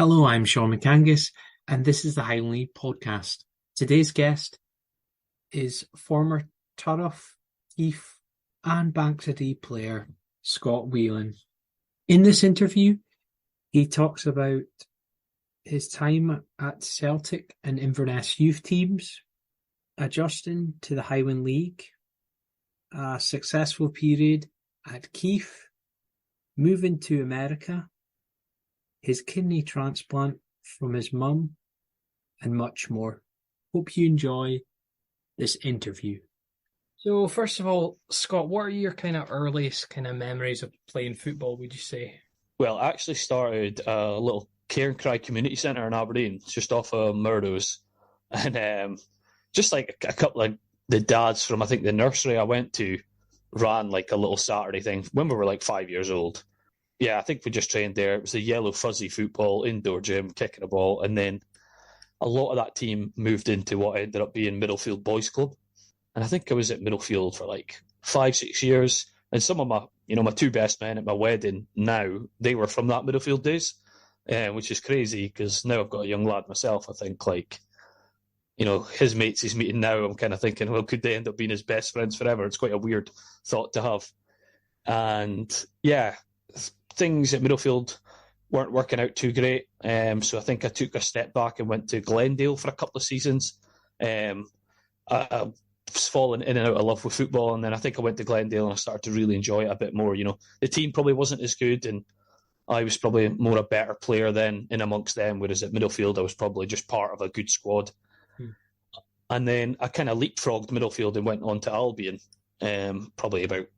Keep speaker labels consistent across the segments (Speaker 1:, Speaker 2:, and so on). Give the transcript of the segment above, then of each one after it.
Speaker 1: Hello, I'm Sean McAngus, and this is the Highland League Podcast. Today's guest is former Turriff, Keith, and Bankside player Scott Whelan. In this interview, he talks about his time at Celtic and Inverness youth teams, adjusting to the Highland League, a successful period at Keith, moving to America, his kidney transplant from his mum, and much more. Hope you enjoy this interview. So, first of all, Scott, what are your kind of earliest kind of memories of playing football, would you say?
Speaker 2: Well, I actually started a little Cairncry Community Centre in Aberdeen, just off of Murdo's. And just like a couple of the dads from, I think, the nursery I went to ran like a little Saturday thing when we were like 5 years old. Yeah, I think we just trained there. It was a yellow fuzzy football, indoor gym, kicking a ball. And then a lot of that team moved into what ended up being Middlefield Boys Club. And I think I was at Middlefield for like 5-6 years. And some of my two best men at my wedding now, they were from that Middlefield days, which is crazy because now I've got a young lad myself. I think his mates he's meeting now, I'm kind of thinking, well, could they end up being his best friends forever? It's quite a weird thought to have. And yeah, things at Middlefield weren't working out too great. So I think I took a step back and went to Glendale for a couple of seasons. I was falling in and out of love with football, and then I think I went to Glendale and I started to really enjoy it a bit more. The team probably wasn't as good, and I was probably more a better player than in amongst them, whereas at Middlefield I was probably just part of a good squad. And then I kind of leapfrogged Middlefield and went on to Albion, probably about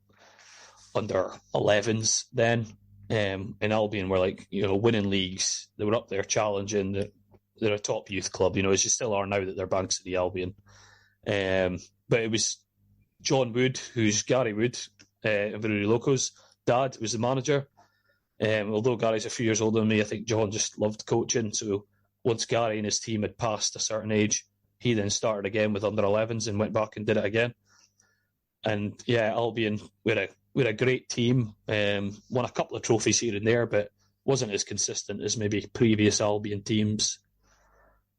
Speaker 2: under 11s then. In Albion were winning leagues. They were up there challenging. They're a top youth club, as you still are now that they're Bankside Albion. But it was John Wood, who's Gary Wood, Inverurie Loco's dad, was the manager. Although Gary's a few years older than me, I think John just loved coaching. So once Gary and his team had passed a certain age, he then started again with under 11s and went back and did it again. And yeah, Albion, we're a great team. Won a couple of trophies here and there, but wasn't as consistent as maybe previous Albion teams.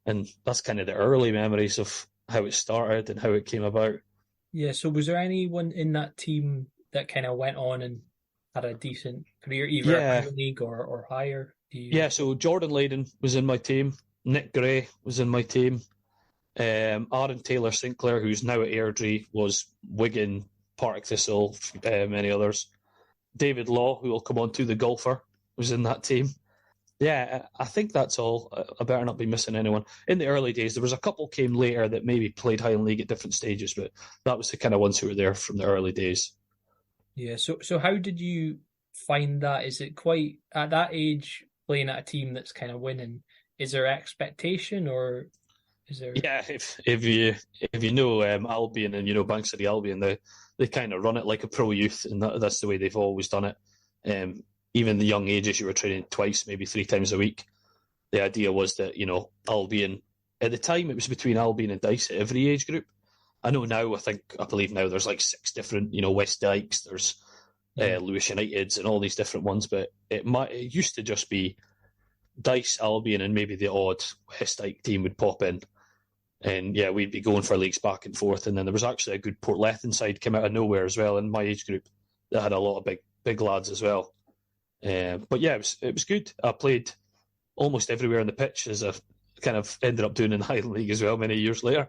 Speaker 2: And that's kind of the early memories of how it started and how it came about.
Speaker 1: Yeah, so was there anyone in that team that kind of went on and had a decent career, either at Highland League or higher?
Speaker 2: Yeah, so Jordan Layden was in my team. Nick Gray was in my team. Aaron Taylor Sinclair, who's now at Airdrie, was Wigan, Partick Thistle, many others. David Law, who will come on to, the golfer, was in that team. Yeah, I think that's all. I better not be missing anyone. In the early days, there was a couple came later that maybe played Highland League at different stages, but that was the kind of ones who were there from the early days. Yeah,
Speaker 1: so how did you find that? Is it quite, at that age, playing at a team that's kind of winning, is there expectation or is there...
Speaker 2: Yeah, if you know Albion and you know Bankside Albion, they kind of run it like a pro youth, and that's the way they've always done it. Even the young ages, you were training twice, maybe 3 times a week. The idea was that, Albion, at the time it was between Albion and Dice at every age group. I know now, I believe now there's like 6 different, West Dykes, there's Lewis Uniteds and all these different ones, but it used to just be Dice, Albion, and maybe the odd West Dyke team would pop in. And yeah, we'd be going for leagues back and forth. And then there was actually a good Portlethen side came out of nowhere as well in my age group that had a lot of big lads as well. But yeah, it was good. I played almost everywhere on the pitch, as I kind of ended up doing in the Highland League as well many years later.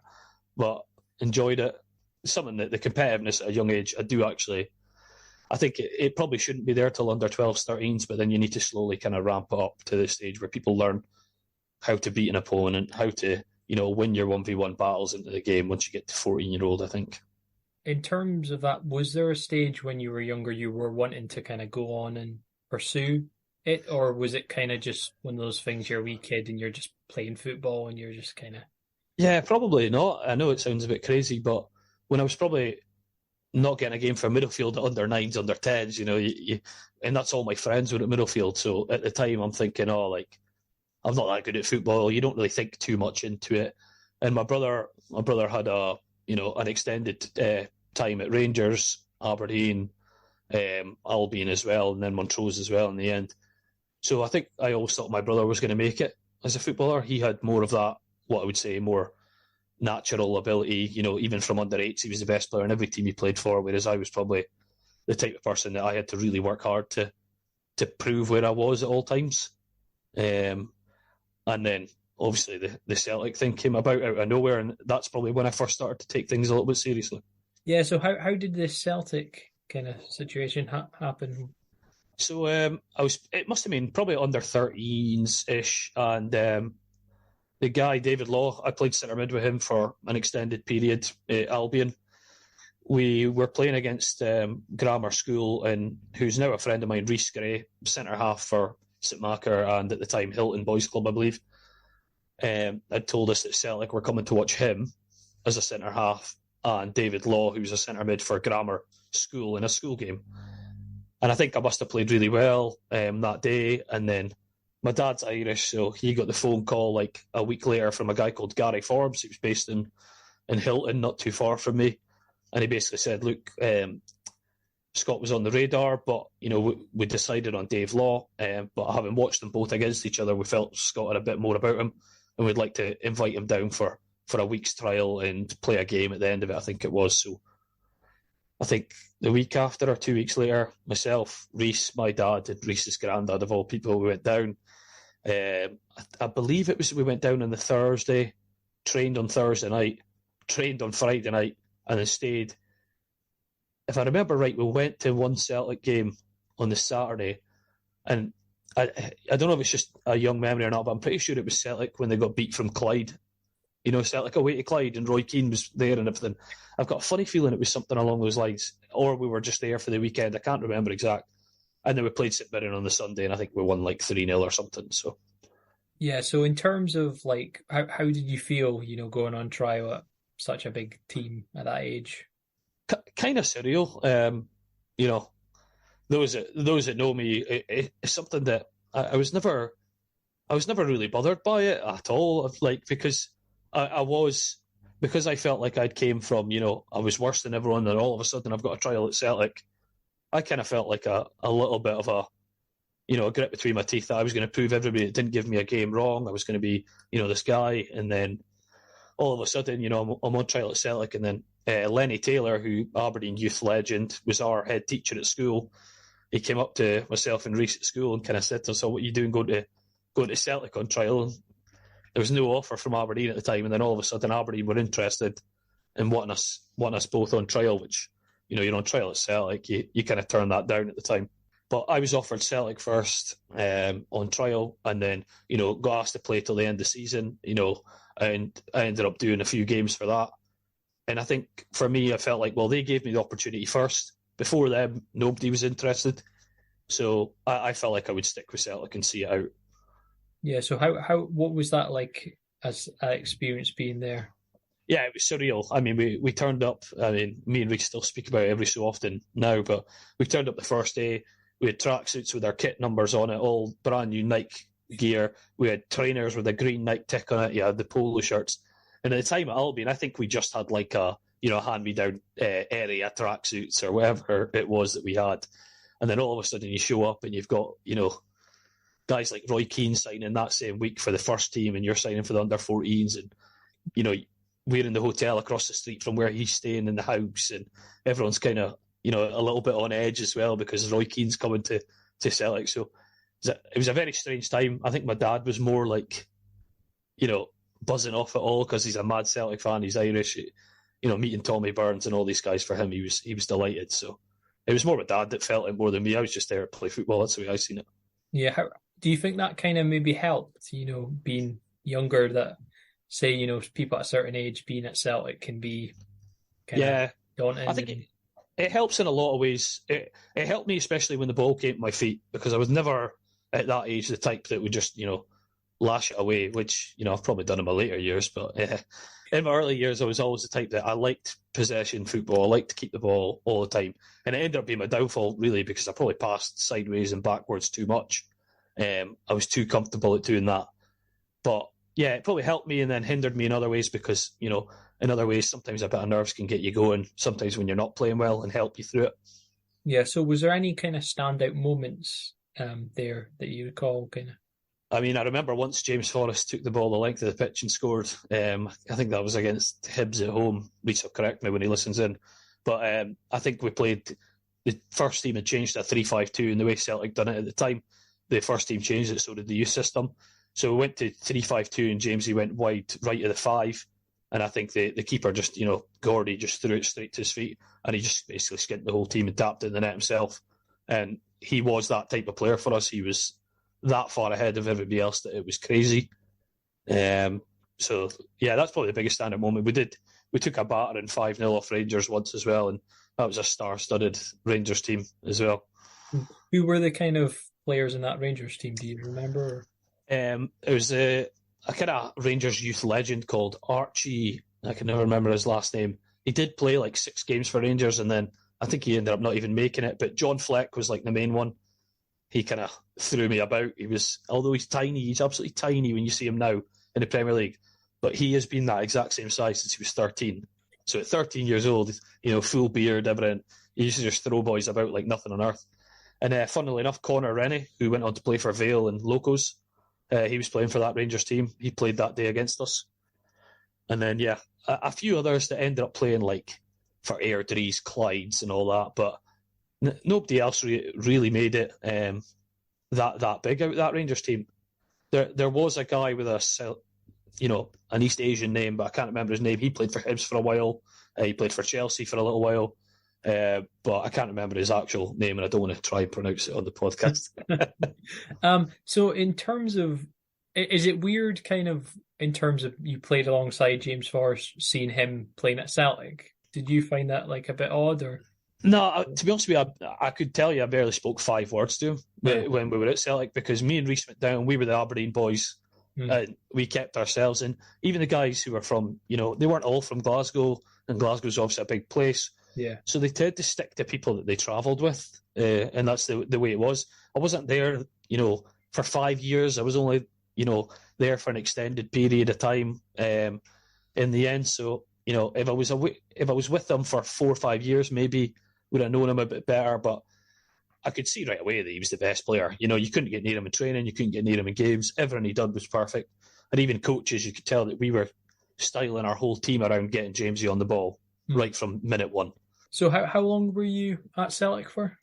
Speaker 2: But enjoyed it. Something that the competitiveness at a young age, I think it probably shouldn't be there till under 12s, 13s, but then you need to slowly kind of ramp it up to the stage where people learn how to beat an opponent, how to win your 1v1 battles into the game once you get to 14-year-old, I think.
Speaker 1: In terms of that, was there a stage when you were younger you were wanting to kind of go on and pursue it, or was it kind of just one of those things, you're a wee kid and you're just playing football and you're just kind of...
Speaker 2: Yeah, probably not. I know it sounds a bit crazy, but when I was probably not getting a game for Middlefield at under 9s, under 10s, and that's all my friends were at Middlefield. So at the time I'm thinking, I'm not that good at football. You don't really think too much into it. And my brother had an extended time at Rangers, Aberdeen, Albion as well, and then Montrose as well in the end. So I think I always thought my brother was going to make it as a footballer. He had more of that, what I would say, more natural ability. Even from under eights, he was the best player in every team he played for, whereas I was probably the type of person that I had to really work hard to prove where I was at all times. And then obviously the Celtic thing came about out of nowhere, and that's probably when I first started to take things a little bit seriously.
Speaker 1: Yeah, so how did this Celtic kind of situation happen?
Speaker 2: So it must have been probably under 13s-ish, and the guy, David Law, I played centre mid with him for an extended period at Albion. We were playing against Grammar School, and who's now a friend of mine, Rhys Gray, centre half for St Macer and at the time Hilton Boys Club, I believe, had told us that Celtic were coming to watch him as a centre half and David Law, who's a centre mid for Grammar School in a school game. And I think I must have played really well that day. And then my dad's Irish, so he got the phone call like a week later from a guy called Gary Forbes. He was based in Hilton, not too far from me. And he basically said, look, Scott was on the radar, but we decided on Dave Law. But having watched them both against each other, we felt Scott had a bit more about him, and we'd like to invite him down for a week's trial and play a game at the end of it, I think it was. So I think the week after or 2 weeks later, myself, Rhys, my dad, and Rhys's granddad of all people, we went down. I believe it was we went down on the Thursday, trained on Thursday night, trained on Friday night, and then stayed. If I remember right, we went to one Celtic game on the Saturday, and I don't know if it's just a young memory or not, but I'm pretty sure it was Celtic when they got beat from Clyde. Celtic away to Clyde, and Roy Keane was there and everything. I've got a funny feeling it was something along those lines, or we were just there for the weekend. I can't remember exact. And then we played St Mirren on the Sunday, and I think we won like 3-0 or something. So,
Speaker 1: yeah. So in terms of like, how did you feel, going on trial at such a big team at that age?
Speaker 2: Kind of surreal. Those that know me, it's something that I was never really bothered by it at all. Because because I felt like I'd came from, I was worse than everyone, and all of a sudden I've got a trial at Celtic. I kind of felt like a little bit of a grit between my teeth that I was going to prove everybody that didn't give me a game wrong. I was going to be, this guy, and then all of a sudden, I'm on trial at Celtic, and then Lenny Taylor, who Aberdeen youth legend, was our head teacher at school. He came up to myself and Rhys at school and kind of said to us, "So what are you doing going to Celtic on trial?" And there was no offer from Aberdeen at the time, and then all of a sudden Aberdeen were interested in wanting us both on trial, which, you're on trial at Celtic, you kind of turned that down at the time. But I was offered Celtic first on trial, and then, got asked to play till the end of the season, and I ended up doing a few games for that. And I think for me, I felt like, well, they gave me the opportunity first. Before them, nobody was interested. So I felt like I would stick with Celtic and see it out.
Speaker 1: Yeah, so what was that like as an experience being there?
Speaker 2: Yeah, it was surreal. I mean, we turned up. I mean, me and Rick still speak about it every so often now, but we turned up the first day. We had tracksuits with our kit numbers on it, all brand new Nike gear. We had trainers with a green Nike tick on it. You had the polo shirts. And at the time at Albion, I think we just had like a hand-me-down area tracksuits or whatever it was that we had. And then all of a sudden you show up and you've got, guys like Roy Keane signing that same week for the first team, and you're signing for the under-14s. And, we're in the hotel across the street from where he's staying in the house, and everyone's kind of, a little bit on edge as well because Roy Keane's coming to Celtic. So it was a very strange time. I think my dad was more like, buzzing off it all because he's a mad Celtic fan. He's Irish. Meeting Tommy Burns and all these guys, for him, he was delighted. So it was more my dad that felt it more than me. I was just there to play football. That's the way I seen it.
Speaker 1: Yeah. How do you think that kind of maybe helped, being younger, that say, people at a certain age being at Celtic can be kind of daunting?
Speaker 2: I think it helps in a lot of ways. It helped me, especially when the ball came to my feet, because I was never at that age the type that would just, lash it away, which, I've probably done in my later years. But in my early years, I was always the type that I liked possession football. I liked to keep the ball all the time. And it ended up being my downfall, really, because I probably passed sideways and backwards too much. I was too comfortable at doing that. But yeah, it probably helped me and then hindered me in other ways because, in other ways, sometimes a bit of nerves can get you going, sometimes when you're not playing well, and help you through it.
Speaker 1: Yeah, so was there any kind of standout moments there that you recall, kind of?
Speaker 2: I mean, I remember once James Forrest took the ball the length of the pitch and scored. I think that was against Hibs at home. Reese will correct me when he listens in. But I think we played, the first team had changed to a 3-5-2, and the way Celtic done it at the time, the first team changed it, so did the youth system. So we went to 3-5-2, and Jamesy went wide right of the 5. And I think the keeper just, Gordy just threw it straight to his feet, and he just basically skinned the whole team and tapped it in the net himself. And he was that type of player for us. He was that far ahead of everybody else that it was crazy. So, yeah, that's probably the biggest standout moment. We took a battering 5-0 off Rangers once as well, and that was a star-studded Rangers team as well.
Speaker 1: Who were the kind of players in that Rangers team? Do you remember?
Speaker 2: It was a kind of Rangers youth legend called Archie. I can never remember his last name. He did play like 6 games for Rangers, and then I think he ended up not even making it. But John Fleck was like the main one. He kind of threw me about. Although he's tiny, he's absolutely tiny when you see him now in the Premier League. But he has been that exact same size since he was 13. So at 13 years old, full beard, everything, he used to just throw boys about like nothing on earth. And funnily enough, Connor Rennie, who went on to play for Vale and Locos, he was playing for that Rangers team. He played that day against us. And then, yeah, a few others that ended up playing like for Airdries, Clydes and all that. But nobody else really made it that big out of that Rangers team. There was a guy with an East Asian name, but I can't remember his name. He played for Hibs for a while. He played for Chelsea for a little while. But I can't remember his actual name, and I don't want to try and pronounce it on the podcast.
Speaker 1: So in terms of, is it weird kind of in terms of you played alongside James Forrest, seeing him playing at Celtic? Did you find that like a bit odd, or?
Speaker 2: No, to be honest with you, I could tell you I barely spoke 5 words to him when we were at Celtic, because me and Reese went down, we were the Aberdeen boys, and we kept ourselves in. Even the guys who were from, they weren't all from Glasgow, and Glasgow's obviously a big place.
Speaker 1: Yeah. So
Speaker 2: they tend to stick to people that they travelled with, and that's the way it was. I wasn't there, for 5 years. I was only, there for an extended period of time in the end. So, if I was with them for 4 or 5 years, maybe would have known him a bit better. But I could see right away that he was the best player. You couldn't get near him in training. You couldn't get near him in games. Everything he done was perfect. And even coaches, you could tell that we were styling our whole team around getting Jamesy on the ball right from minute one.
Speaker 1: So how long were you at Celtic for?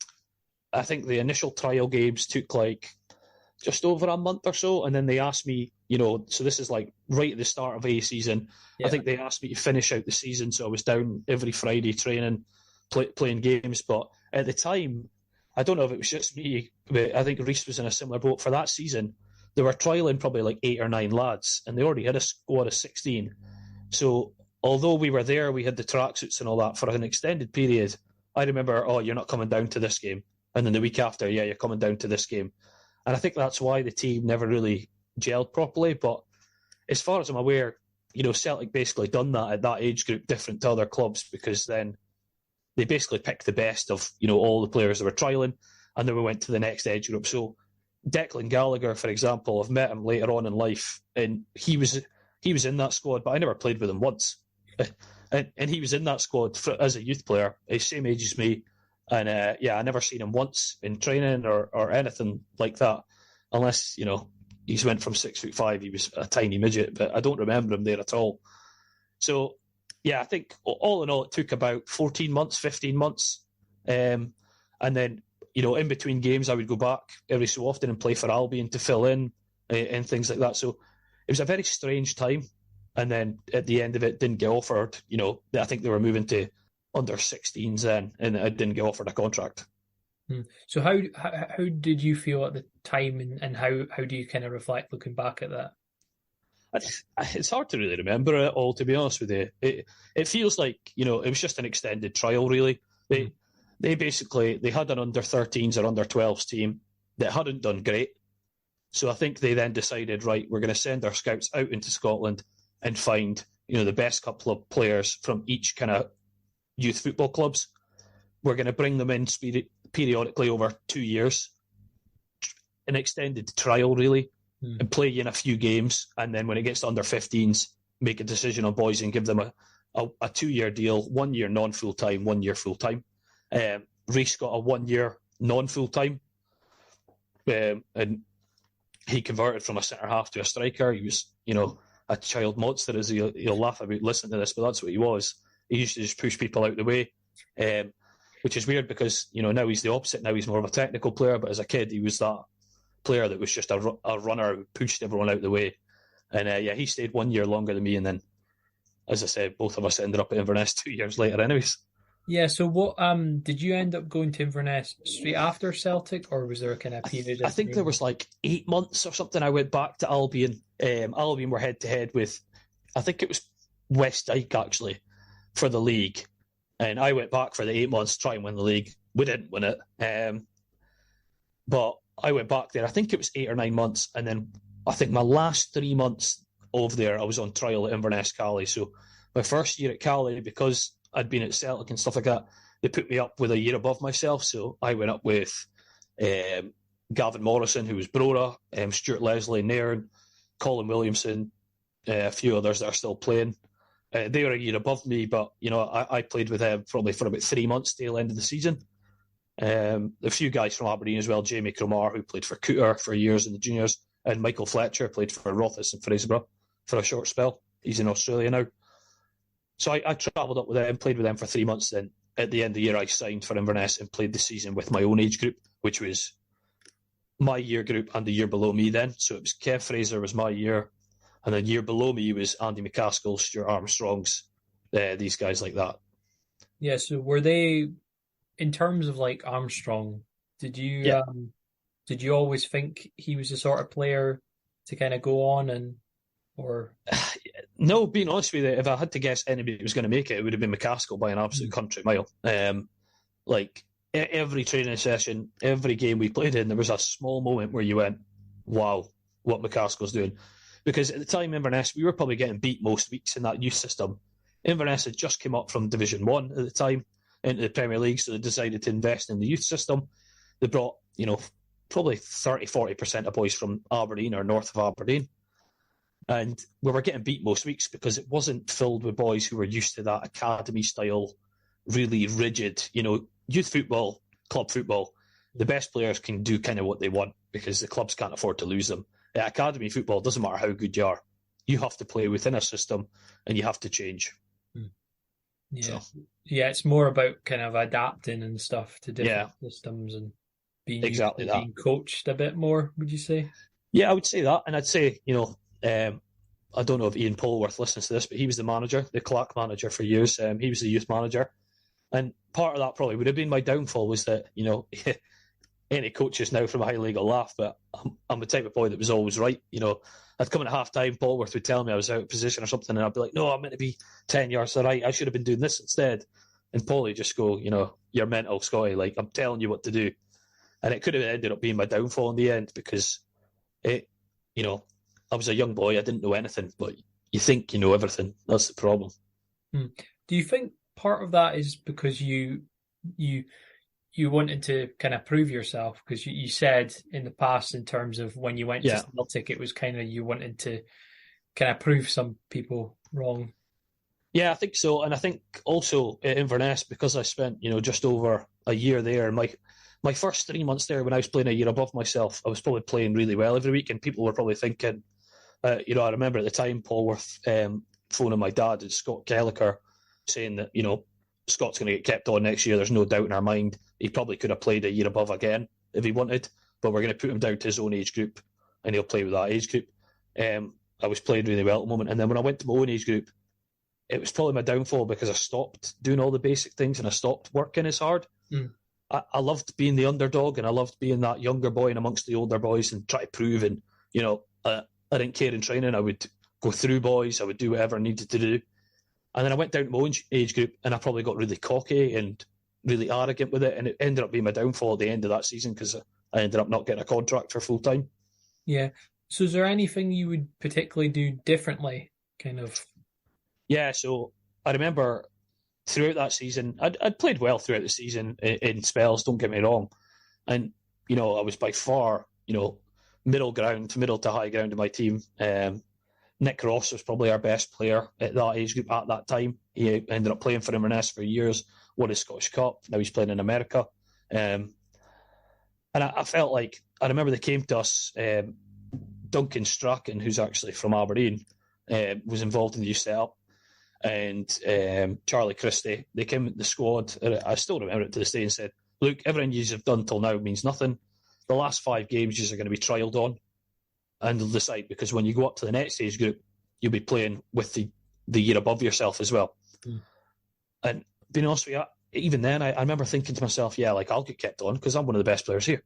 Speaker 2: I think the initial trial games took like just over a month or so, and then they asked me, so this is like right at the start of a season. Yeah. I think they asked me to finish out the season, so I was down every Friday training, playing games. But at the time, I don't know if it was just me, but I think Reese was in a similar boat. For that season, they were trialling probably like 8 or 9 lads, and they already had a squad of 16. So although we were there, we had the tracksuits and all that for an extended period. I remember, you're not coming down to this game. And then the week after, you're coming down to this game. And I think that's why the team never really gelled properly. But as far as I'm aware, Celtic basically done that at that age group, different to other clubs, because then they basically picked the best of, all the players that were trialling, and then we went to the next age group. So Declan Gallagher, for example, I've met him later on in life, and he was in that squad, but I never played with him once. And he was in that squad as a youth player, he's same age as me. And I never seen him once in training or anything like that, unless, he's went from 6'5", he was a tiny midget, but I don't remember him there at all. So, I think all in all, it took about 14 months, 15 months. And then, in between games, I would go back every so often and play for Albion to fill in and things like that. So it was a very strange time. And then at the end of it, didn't get offered. I think they were moving to under 16s then, and I didn't get offered a contract.
Speaker 1: So how did you feel at the time, and how do you kind of reflect looking back at that?
Speaker 2: It's hard to really remember it all, to be honest with you. It feels like, it was just an extended trial, really. They basically, they had an under 13s or under 12s team that hadn't done great. So I think they then decided, right, we're going to send our scouts out into Scotland and find, the best couple of players from each kind of youth football clubs. We're going to bring them in periodically over 2 years, an extended trial, really, and play in a few games. And then when it gets to under 15s, make a decision on boys and give them a 2-year deal, 1 year non-full-time, 1 year full-time. Reece got a 1 year non-full-time. and he converted from a centre half to a striker. He was, a child monster, as he'll laugh about listening to this, but that's what he was. He used to just push people out the way, which is weird because, now he's the opposite. Now he's more of a technical player, but as a kid, he was that player that was just a runner who pushed everyone out the way. And he stayed 1 year longer than me, and then, as I said, both of us ended up at Inverness 2 years later anyways.
Speaker 1: Yeah, so what did you end up going to Inverness straight after Celtic, or was there a kind of period?
Speaker 2: I think there was like 8 months or something. I went back to Albion. Albion were head-to-head with, I think it was West Dyke, actually, for the league. And I went back for the 8 months to try and win the league. We didn't win it. But I went back there, I think it was 8 or 9 months. And then I think my last 3 months over there, I was on trial at Inverness Caley. So my first year at Caley, because I'd been at Celtic and stuff like that, they put me up with a year above myself. So I went up with Gavin Morrison, who was Brora, Stuart Leslie, Nairn, Colin Williamson, a few others that are still playing. They were a year above me, but, I played with them probably for about 3 months, tail end of the season. A few guys from Aberdeen as well, Jamie Cromar, who played for Cooter for years in the juniors, and Michael Fletcher played for Rothes and Fraserburgh for a short spell. He's in Australia now. So I travelled up with them, played with them for 3 months. Then at the end of the year, I signed for Inverness and played the season with my own age group, which was my year group and the year below me then. So it was Kev Fraser was my year, and then year below me was Andy McCaskill, Stuart Armstrongs, these guys like that.
Speaker 1: Yeah, so were they, in terms of like Armstrong, did you always think he was the sort of player to kind of go on or?
Speaker 2: No, being honest with you, if I had to guess anybody who was going to make it, it would have been McCaskill by an absolute country mile. Every training session, every game we played in, there was a small moment where you went, wow, what McCaskill's doing. Because at the time, Inverness, we were probably getting beat most weeks in that youth system. Inverness had just come up from Division 1 at the time into the Premier League, so they decided to invest in the youth system. They brought, probably 30-40% of boys from Aberdeen or north of Aberdeen. And we were getting beat most weeks because it wasn't filled with boys who were used to that academy-style, really rigid, youth football, club football. The best players can do kind of what they want because the clubs can't afford to lose them. Academy football, doesn't matter how good you are. You have to play within a system and you have to change.
Speaker 1: Yeah. So. Yeah, it's more about kind of adapting and stuff to different systems and being
Speaker 2: exactly that.
Speaker 1: Being coached a bit more, would you say?
Speaker 2: Yeah, I would say that. And I'd say, I don't know if Ian Polworth listens to this, but he was the manager, the Clark manager for years. He was the youth manager. And part of that probably would have been my downfall was that, any coaches now from a high league will laugh, but I'm the type of boy that was always right. I'd come in at half time, Polworth would tell me I was out of position or something, and I'd be like, no, I'm meant to be 10 yards to the right. I should have been doing this instead. And Paulie would just go, you're mental, Scotty. Like, I'm telling you what to do. And it could have ended up being my downfall in the end because I was a young boy. I didn't know anything, but you think you know everything. That's the problem.
Speaker 1: Do you think part of that is because you wanted to kind of prove yourself? Because you said in the past, in terms of when you went to Celtic, it was kind of you wanted to kind of prove some people wrong.
Speaker 2: Yeah, I think so. And I think also at Inverness, because I spent, just over a year there, my first 3 months there when I was playing a year above myself, I was probably playing really well every week, and people were probably thinking, I remember at the time, Polworth phoning my dad and Scott Kelliker saying that, Scott's going to get kept on next year. There's no doubt in our mind. He probably could have played a year above again if he wanted, but we're going to put him down to his own age group and he'll play with that age group. I was playing really well at the moment. And then when I went to my own age group, it was probably my downfall because I stopped doing all the basic things and I stopped working as hard. I loved being the underdog and I loved being that younger boy and amongst the older boys and try to prove. And, I didn't care in training. I would go through boys. I would do whatever I needed to do. And then I went down to my own age group and I probably got really cocky and really arrogant with it. And it ended up being my downfall at the end of that season because I ended up not getting a contract for full time. Yeah.
Speaker 1: So is there anything you would particularly do differently, kind of?
Speaker 2: Yeah, so I remember throughout that season, I'd played well throughout the season in spells, don't get me wrong. And, I was by far, middle to high ground in my team. Nick Ross was probably our best player at that age group at that time. He ended up playing for Inverness for years, won his Scottish Cup. Now he's playing in America. And I felt like I remember they came to us, Duncan Strachan, who's actually from Aberdeen, was involved in the youth setup, and Charlie Christie. They came with the squad. I still remember it to this day, and said, look, everything you have done till now means nothing. The last 5 games you are going to be trialled on, and they'll decide, because when you go up to the next age group, you'll be playing with the year above yourself as well. And being honest with you, even then, I remember thinking to myself, yeah, like, I'll get kept on because I'm one of the best players here.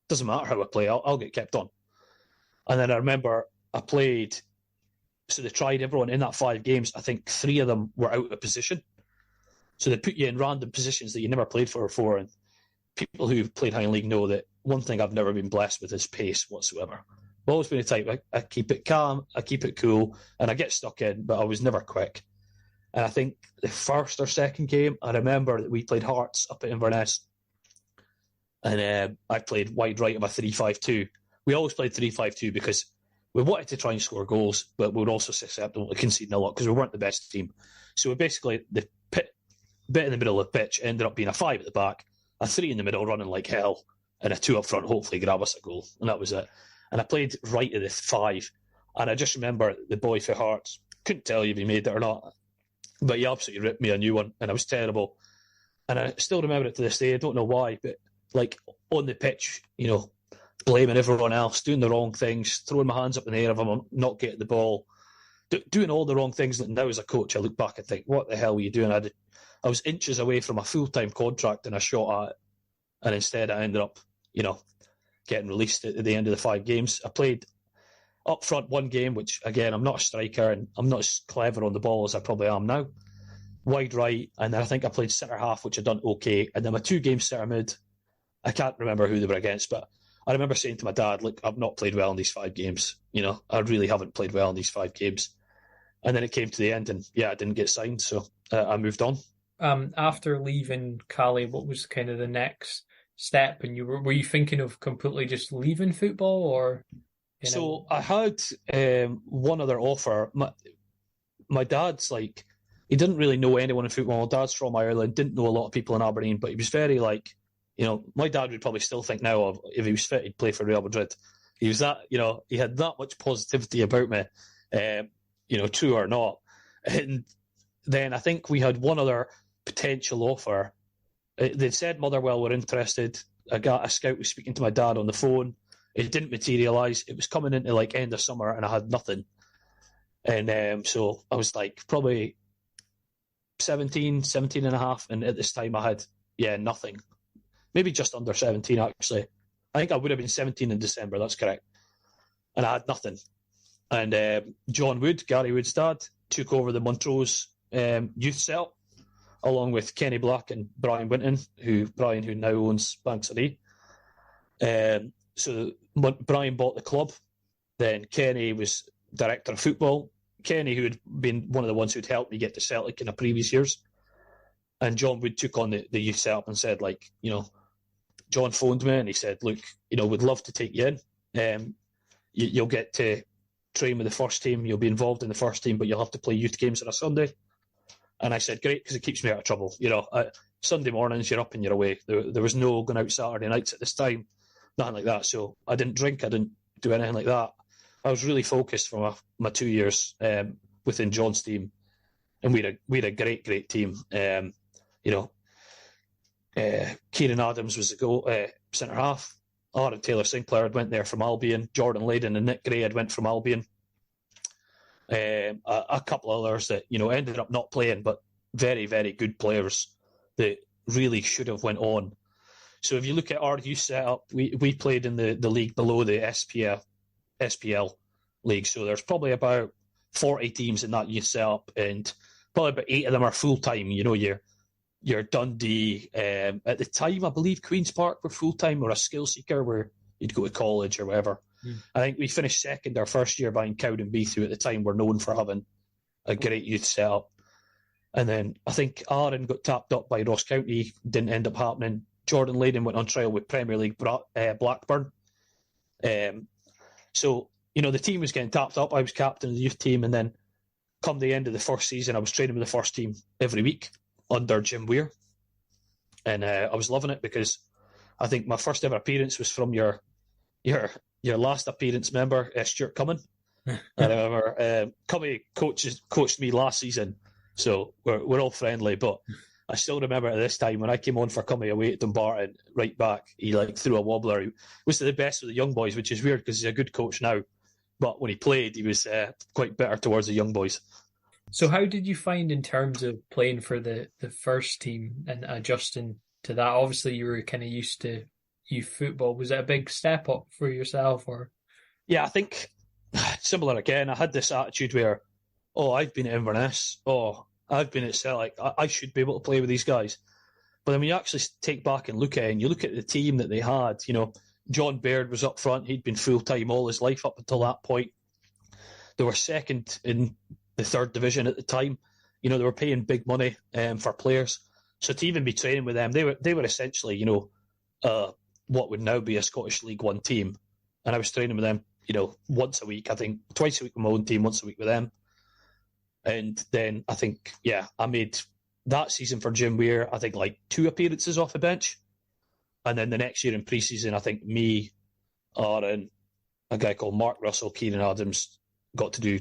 Speaker 2: Doesn't matter how I play, I'll get kept on. And then I remember I played, so they tried everyone in that 5 games. I think 3 of them were out of position. So they put you in random positions that you never played for before. And people who've played Highland League know that one thing I've never been blessed with is pace whatsoever. I've always been a type, I keep it calm, I keep it cool, and I get stuck in, but I was never quick. And I think the first or second game, I remember that we played Hearts up at Inverness, and I played wide right of a 3-5-2. We always played 3-5-2 because we wanted to try and score goals, but we were also susceptible to conceding a lot because we weren't the best team. So we basically, the bit in the middle of the pitch ended up being a 5 at the back, a 3 in the middle running like hell, and a 2 up front, hopefully grab us a goal. And that was it. And I played right of the 5. And I just remember the boy for Hearts, couldn't tell you if he made it or not, but he absolutely ripped me a new one, and I was terrible. And I still remember it to this day. I don't know why, but like on the pitch, blaming everyone else, doing the wrong things, throwing my hands up in the air if I'm not getting the ball, doing all the wrong things. That now as a coach, I look back and think, what the hell were you doing? I was inches away from a full-time contract and a shot at it, and instead I ended up, getting released at the end of the 5 games. I played up front 1 game, which, again, I'm not a striker and I'm not as clever on the ball as I probably am now. Wide right, and then I think I played centre-half, which I'd done okay. And then my 2 games centre-mid, I can't remember who they were against, but I remember saying to my dad, look, I've not played well in these 5 games. I really haven't played well in these 5 games. And then it came to the end, and I didn't get signed, so I moved on.
Speaker 1: After leaving Caley, what was kind of the next step? And were you thinking of completely just leaving football, or?
Speaker 2: So I had one other offer. My dad's like, he didn't really know anyone in football. My dad's from Ireland, didn't know a lot of people in Aberdeen, but he was very like, my dad would probably still think now of, if he was fit, he'd play for Real Madrid. He was that, he had that much positivity about me, true or not. And then I think we had one other potential offer. They'd said Motherwell were interested. A scout was speaking to my dad on the phone. It didn't materialise. It was coming into like end of summer and I had nothing. And so I was like probably 17 and a half. And at this time I had, nothing. Maybe just under 17, actually. I think I would have been 17 in December, that's correct. And I had nothing. And John Wood, Gary Wood's dad, took over the Montrose youth cell, along with Kenny Black and Brian Winton, who now owns Banks of Dee. So Brian bought the club. Then Kenny was director of football. Kenny, who had been one of the ones who'd helped me get to Celtic in the previous years. And John Wood took on the youth setup and said, John phoned me and he said, look, we'd love to take you in. You'll get to train with the first team. You'll be involved in the first team, but you'll have to play youth games on a Sunday. And I said, great, because it keeps me out of trouble. Sunday mornings, you're up and you're away. There was no going out Saturday nights at this time, nothing like that. So I didn't drink. I didn't do anything like that. I was really focused for my 2 years within John's team. And we had a great, great team. Kieran Adams was the goal centre-half. Aaron Taylor-Sinclair had went there from Albion. Jordan Layden and Nick Gray had went from Albion. A couple others that ended up not playing, but very, very good players that really should have went on. So if you look at our youth setup, we played in the league below the SPL league. So there's probably about 40 teams in that youth setup, and probably about 8 of them are full time. Your Dundee. At the time, I believe Queen's Park were full time, or a skill seeker where you'd go to college or whatever. I think we finished second our first year behind Cowdenbeath, who at the time were known for having a great youth setup. And then I think Aaron got tapped up by Ross County, didn't end up happening. Jordan Layden went on trial with Premier League Blackburn. So, the team was getting tapped up. I was captain of the youth team. And then come the end of the first season, I was training with the first team every week under Jim Weir. And I was loving it because I think my first ever appearance was from your your last appearance member, Stuart Cummin. I remember Cummy coached me last season, so we're all friendly. But I still remember at this time when I came on for Cummy away at Dumbarton, right back, he threw a wobbler. He was the best with the young boys, which is weird because he's a good coach now. But when he played, he was quite bitter towards the young boys.
Speaker 1: So how did you find in terms of playing for the first team and adjusting to that? Obviously, you were kind of used to youth football. Was it a big step up for yourself? Or
Speaker 2: Yeah, I think similar again. I had this attitude where, I've been at Inverness. I've been at Celtic. I should be able to play with these guys. But then when you actually take back and look at it, and you look at the team that they had, John Baird was up front. He'd been full-time all his life up until that point. They were second in the third division at the time. They were paying big money for players. So to even be training with them, they were essentially, what would now be a Scottish League One team. And I was training with them, once a week. I think twice a week with my own team, once a week with them. And then I think, I made that season for Jim Weir, I think 2 appearances off the bench. And then the next year in pre-season, I think me, Aaron, a guy called Mark Russell, Kieran Adams got to do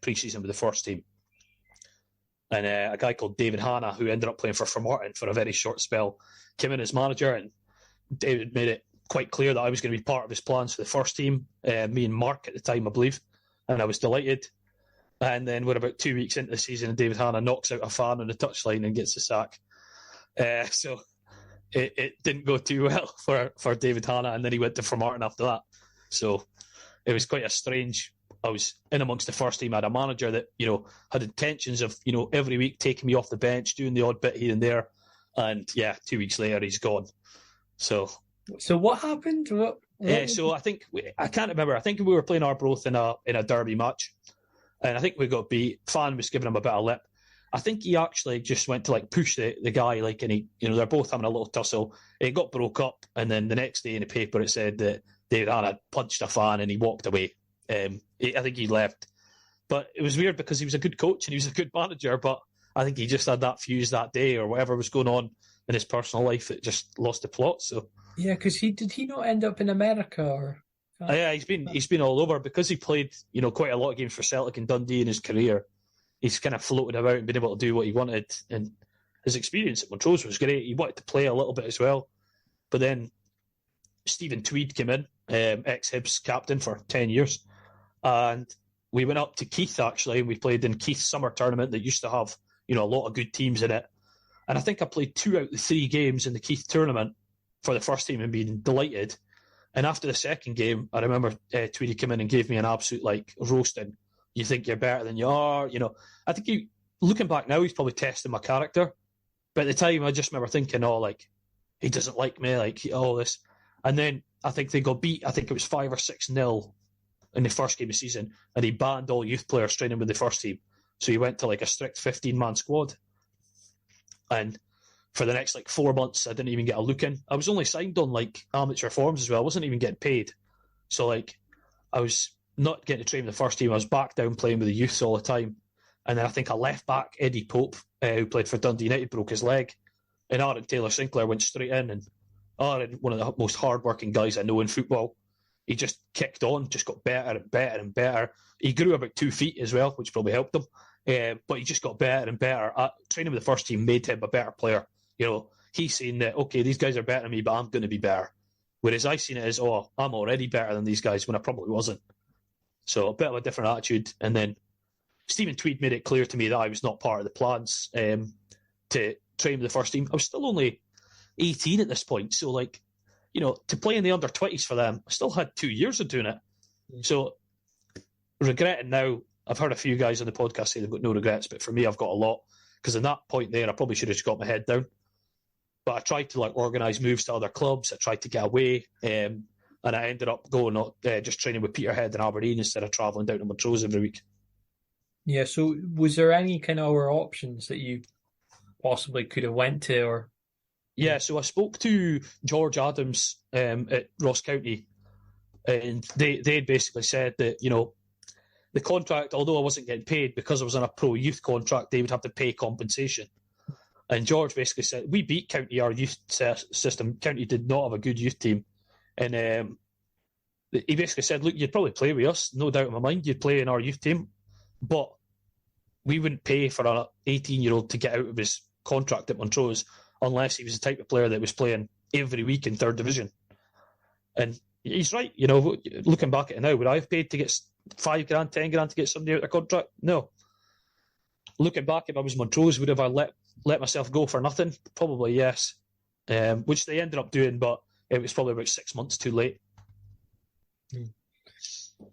Speaker 2: pre-season with the first team. And a guy called David Hanna, who ended up playing for Formartine for a very short spell, came in as manager, and David made it quite clear that I was going to be part of his plans for the first team, me and Mark at the time, I believe. And I was delighted. And then we're about 2 weeks into the season, and David Hanna knocks out a fan on the touchline and gets the sack. So it didn't go too well for David Hanna, and then he went to Formartine after that. So it was quite a strange. I was in amongst the first team. I had a manager that had intentions of every week taking me off the bench, doing the odd bit here and there, and 2 weeks later he's gone. So
Speaker 1: what happened?
Speaker 2: So I can't remember. I think we were playing Arbroath in a derby match, and I think we got beat. Fan was giving him a bit of lip. I think he actually just went to push the guy, and he, they're both having a little tussle. It got broke up, and then the next day in the paper it said that David Hanna punched a fan and he walked away. I think he left. But it was weird because he was a good coach and he was a good manager, but I think he just had that fuse that day, or whatever was going on in his personal life, it just lost the plot. So
Speaker 1: because did he not end up in America or?
Speaker 2: He's been all over because he played quite a lot of games for Celtic and Dundee in his career. He's kind of floated about and been able to do what he wanted, and his experience at Montrose was great. He wanted to play a little bit as well, but then Stephen Tweed came in, ex-Hibs captain for 10 years, and we went up to Keith actually, and we played in Keith's summer tournament that used to have a lot of good teams in it. And I think I played 2 out of the 3 games in the Keith tournament for the first team and being delighted. And after the second game, I remember Tweedy came in and gave me an absolute roasting. You think you're better than you are, I think looking back now, he's probably testing my character. But at the time, I just remember thinking, he doesn't like me, all this. And then I think they got beat. I think it was 5 or 6-0 in the first game of the season, and he banned all youth players training with the first team. So he went to a strict 15-man squad. And for the next 4 months, I didn't even get a look in. I was only signed on amateur forms as well. I wasn't even getting paid. So I was not getting to train with the first team. I was back down playing with the youths all the time. And then I think a left back, Eddie Pope, who played for Dundee United, broke his leg. And Aaron Taylor Sinclair went straight in. And Aaron, one of the most hard-working guys I know in football, he just kicked on, just got better and better and better. He grew about 2 feet as well, which probably helped him. But he just got better and better. Training with the first team made him a better player. He's saying that, okay, these guys are better than me, but I'm going to be better. Whereas I seen it as, I'm already better than these guys, when I probably wasn't. So a bit of a different attitude. And then Stephen Tweed made it clear to me that I was not part of the plans to train with the first team. I was still only 18 at this point. So, to play in the under-20s for them, I still had 2 years of doing it. So, regretting now, I've heard a few guys on the podcast say they've got no regrets, but for me, I've got a lot. Because in that point there, I probably should have just got my head down. But I tried to organise moves to other clubs. I tried to get away. And I ended up going just training with Peterhead and Aberdeen instead of travelling down to Montrose every week.
Speaker 1: Yeah, so was there any kind of other options that you possibly could have went to? Or
Speaker 2: Yeah, so I spoke to George Adams at Ross County, and they basically said that, the contract, although I wasn't getting paid because I was on a pro youth contract, they would have to pay compensation. And George basically said, we beat County, our youth system. County did not have a good youth team. And he basically said, look, you'd probably play with us, no doubt in my mind. You'd play in our youth team, but we wouldn't pay for an 18-year-old to get out of his contract at Montrose unless he was the type of player that was playing every week in third division. And he's right. Looking back at it now, would I have paid to get $5,000, $10,000 to get somebody out of their contract? No. Looking back, if I was Montrose, would have I let myself go for nothing? Probably yes. Which they ended up doing, but it was probably about 6 months too late.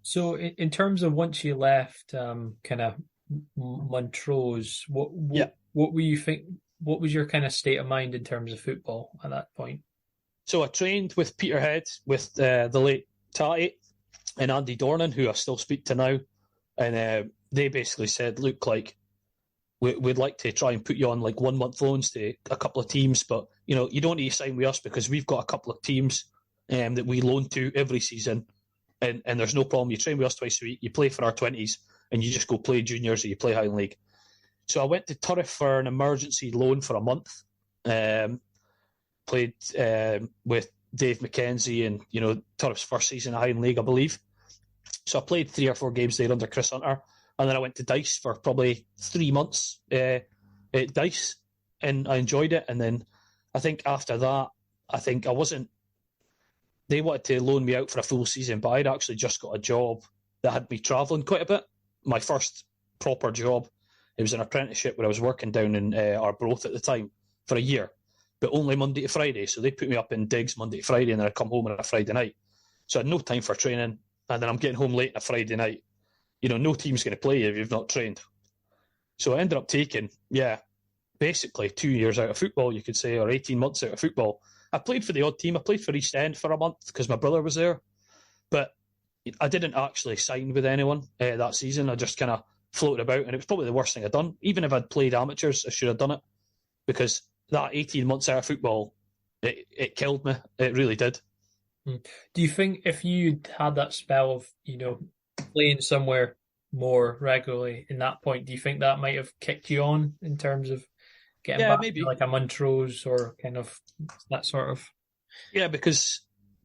Speaker 1: So, in terms of once you left, kind of Montrose, what were you think? What was your kind of state of mind in terms of football at that point?
Speaker 2: So I trained with Peterhead, with the late Tatty and Andy Dornan, who I still speak to now, and they basically said, "Look, like we'd like to try and put you on like 1 month loans to a couple of teams, but you don't need to sign with us because we've got a couple of teams that we loan to every season, and there's no problem. You train with us twice a week, you play for our 20s, and you just go play juniors or you play Highland League." So I went to Turriff for an emergency loan for a month. Played with Dave McKenzie and Turriff's first season at Highland League, I believe. So I played 3 or 4 games there under Chris Hunter, and then I went to Dice for probably 3 months at Dice, and I enjoyed it. And then I think after that, they wanted to loan me out for a full season, but I'd actually just got a job that had me travelling quite a bit. My first proper job. It was an apprenticeship where I was working down in Arbroath at the time for a year, but only Monday to Friday. So they put me up in digs Monday to Friday, and then I'd come home on a Friday night. So I had no time for training, and then I'm getting home late on a Friday night. No team's going to play you if you've not trained. So I ended up taking, basically 2 years out of football, you could say, or 18 months out of football. I played for the odd team. I played for East End for a month because my brother was there, but I didn't actually sign with anyone that season. I just kind of floated about, and it was probably the worst thing I'd done. Even if I'd played amateurs, I should have done it, because that 18 months out of football, it killed me. It really did.
Speaker 1: Do you think if you'd had that spell of, playing somewhere more regularly in that point, do you think that might have kicked you on in terms of getting back
Speaker 2: maybe
Speaker 1: to like a Montrose or kind of that sort of...
Speaker 2: Yeah, because,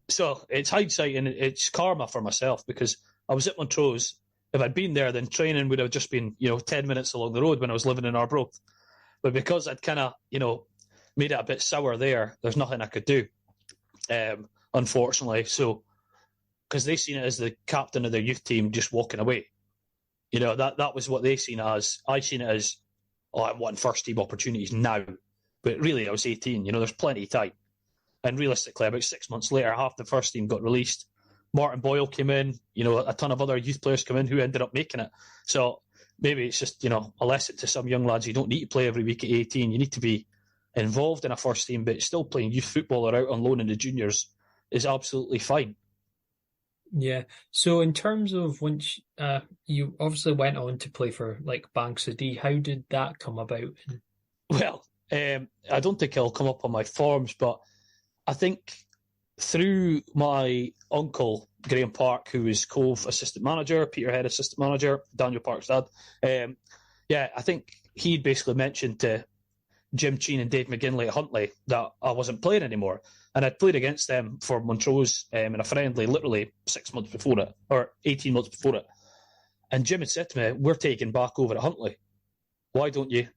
Speaker 2: so it's hindsight and it's karma for myself, because I was at Montrose. If I'd been there, then training would have just been, 10 minutes along the road when I was living in Arbroath. But because I'd kind of, made it a bit sour there's nothing I could do, unfortunately. So, because they seen it as the captain of their youth team just walking away. That was what they seen it as. I seen it as, I'm wanting first team opportunities now. But really, I was 18. There's plenty of time. And realistically, about 6 months later, half the first team got released. Martin Boyle came in, a ton of other youth players come in who ended up making it. So maybe it's just, a lesson to some young lads. You don't need to play every week at 18. You need to be involved in a first team, but still playing youth football or out on loan in the juniors is absolutely fine.
Speaker 1: Yeah. So in terms of once you obviously went on to play for like Banks of D, how did that come about?
Speaker 2: Well, I don't think it'll come up on my forms, but I think through my uncle, Graham Park, who was Cove assistant manager, Peterhead assistant manager, Daniel Park's dad, I think he'd basically mentioned to Jim Cheen and Dave McGinley at Huntly that I wasn't playing anymore. And I'd played against them for Montrose in a friendly literally 6 months before it, or 18 months before it. And Jim had said to me, we're taking back over at Huntly. Why don't you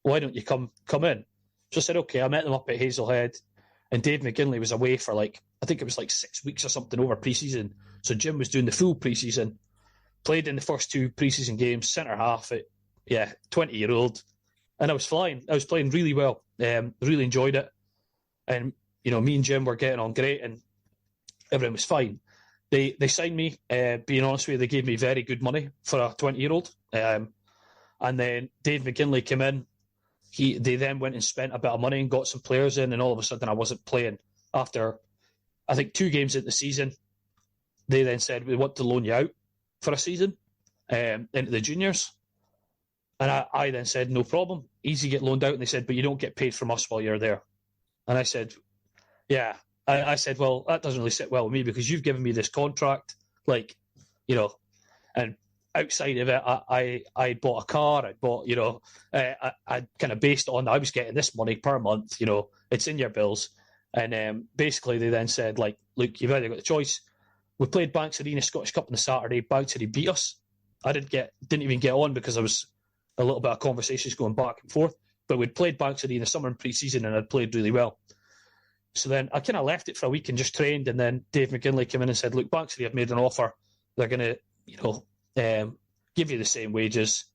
Speaker 2: come in? So I said, okay. I met them up at Hazelhead, and Dave McGinley was away for I think it was 6 weeks or something over pre-season. So Jim was doing the full pre-season, played in the first 2 pre-season games, centre half at 20-year-old. And I was flying. I was playing really well. Really enjoyed it. And, me and Jim were getting on great, and everything was fine. They signed me, being honest with you, they gave me very good money for a 20-year-old. And then Dave McGinley came in. They then went and spent a bit of money and got some players in, and all of a sudden I wasn't playing. After, I think, 2 games into the season, they then said, we want to loan you out for a season into the juniors. And I then said, no problem, easy, get loaned out. And they said, but you don't get paid from us while you're there. And I said, yeah. I said, well, that doesn't really sit well with me, because you've given me this contract, and outside of it, I bought a car, I bought, I kind of based it on, I was getting this money per month, it's in your bills. And basically they then said, look, you've either got the choice, we played Banks Arena Scottish Cup on the Saturday. Banks Arena beat us. I didn't even get on because I was a little bit of conversations going back and forth. But we'd played Banks Arena summer and pre-season, and I'd played really well. So then I kind of left it for a week and just trained. And then Dave McGinley came in and said, "Look, Banks Arena have made an offer. They're going to, give you the same wages,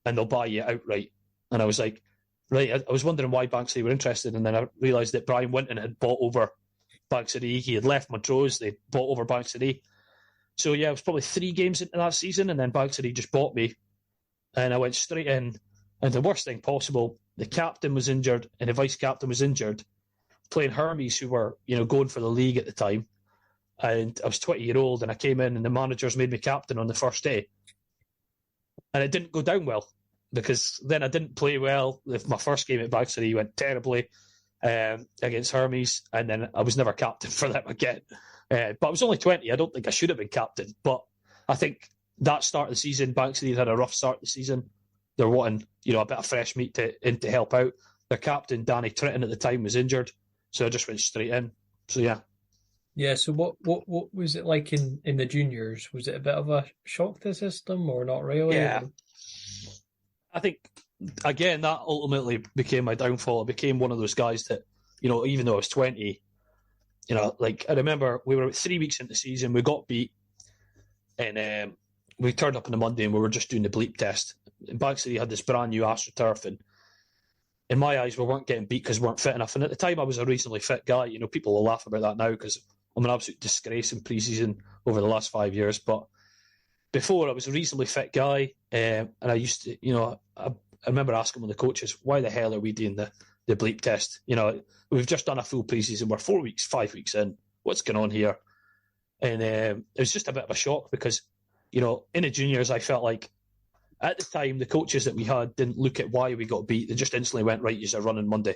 Speaker 2: and they'll buy you outright." And I was like, right. I was wondering why Banks Arena were interested, and then I realised that Brian Winton had bought over Banks Arena. He had left Montrose. They bought over Banks Arena. So yeah, it was probably 3 games into that season, and then Banks Arena just bought me, and I went straight in. And the worst thing possible, the captain was injured, and the vice captain was injured, playing Hermes, who were going for the league at the time. And I was 20-year-old, and I came in, and the managers made me captain on the first day, and it didn't go down well because then I didn't play well. My first game at Banks Arena went terribly against Hermes, and then I was never captain for them again. But I was only 20. I don't think I should have been captain. But I think that start of the season, Banks Arena had a rough start of the season. They're wanting, a bit of fresh meat to help out. Their captain, Danny Tritton, at the time was injured, so I just went straight in. So yeah.
Speaker 1: Yeah. So what was it like in the juniors? Was it a bit of a shock to the system, or not really?
Speaker 2: Yeah. I think again that ultimately became my downfall. I became one of those guys that, even though I was 20. I remember we were 3 weeks into the season, we got beat, and we turned up on the Monday and we were just doing the bleep test. And Banks Arena had this brand new AstroTurf, and in my eyes, we weren't getting beat because we weren't fit enough. And at the time, I was a reasonably fit guy. People will laugh about that now because I'm an absolute disgrace in pre-season over the last 5 years. But before, I was a reasonably fit guy, and I used to, I remember asking one of the coaches, "Why the hell are we doing the bleep test? We've just done a full pre-season. We're 4 weeks, 5 weeks in. What's going on here?" And it was just a bit of a shock because, in the juniors, I felt like at the time the coaches that we had didn't look at why we got beat. They just instantly went, "Right, you're running Monday."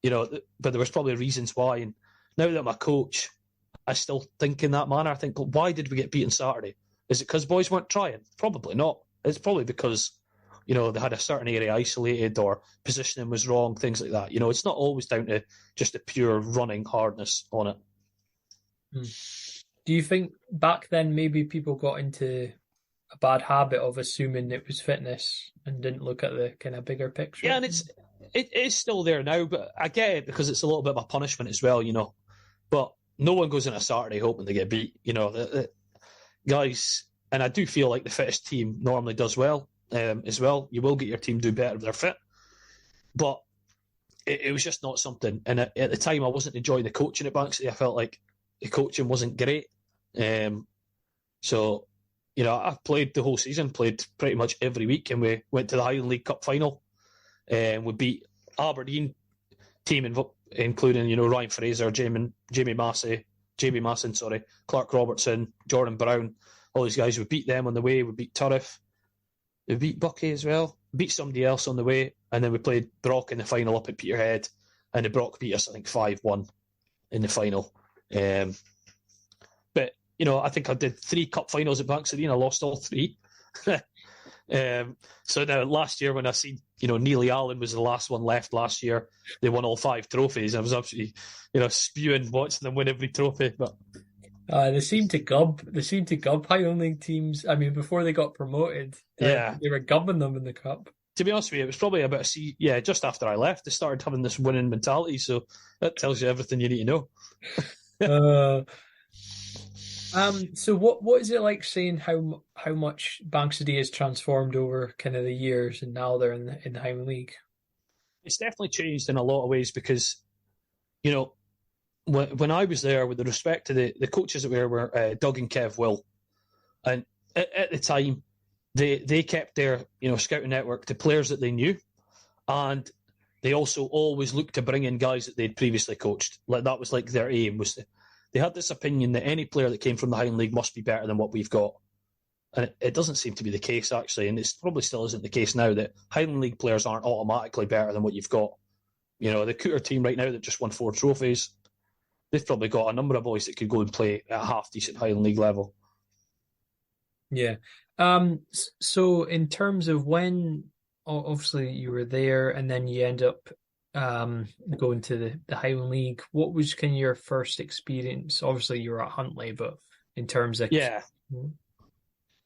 Speaker 2: But there was probably reasons why. And now that I'm a coach, I still think in that manner. I think, well, why did we get beaten Saturday? Is it because boys weren't trying? Probably not. It's probably because they had a certain area isolated or positioning was wrong, things like that. It's not always down to just the pure running hardness on it.
Speaker 1: Do you think back then maybe people got into a bad habit of assuming it was fitness and didn't look at the kind of bigger picture?
Speaker 2: Yeah, and it is still there now, but I get it because it's a little bit of a punishment as well, But no one goes in a Saturday hoping to get beat, the guys, and I do feel like the fittest team normally does well. As well, you will get your team do better if they're fit, but it was just not something. And at the time, I wasn't enjoying the coaching at Banks. I felt like the coaching wasn't great. So, I played the whole season, played pretty much every week, and we went to the Highland League Cup final. We beat Aberdeen team, including Ryan Fraser, Jamie Masson, Clark Robertson, Jordan Brown, all these guys. We beat them on the way. We beat Turriff. We beat Bucky as well. Beat somebody else on the way, and then we played Brock in the final up at Peterhead, and the Brock beat us, I think, 5-1 in the final. But I think I did 3 cup finals at Banks Arena. I lost all 3. So now last year when I seen Neely Allen was the last one left last year, they won all 5 trophies. I was absolutely spewing watching them win every trophy. But
Speaker 1: they seem to gub Highland League teams. I mean, before they got promoted, they were gubbing them in the cup.
Speaker 2: To be honest with you, it was probably about just after I left, they started having this winning mentality. So that tells you everything you need to know.
Speaker 1: So what is it like seeing how much Banks Arena has transformed over kind of the years, and now they're in the Highland League?
Speaker 2: It's definitely changed in a lot of ways because, when I was there, with the respect to the coaches that were Doug and Kev Will, and at the time, they kept their scouting network to players that they knew, and they also always looked to bring in guys that they'd previously coached. Like that was like their aim was they had this opinion that any player that came from the Highland League must be better than what we've got. And it doesn't seem to be the case, actually, and it probably still isn't the case now, that Highland League players aren't automatically better than what you've got. The Cooter team right now that just won 4 trophies, they've probably got a number of boys that could go and play at a half-decent Highland League level.
Speaker 1: Yeah. So in terms of when, obviously, you were there and then you end up going to the Highland League, what was kind of your first experience? Obviously, you were at Huntly, but in terms of...
Speaker 2: Yeah.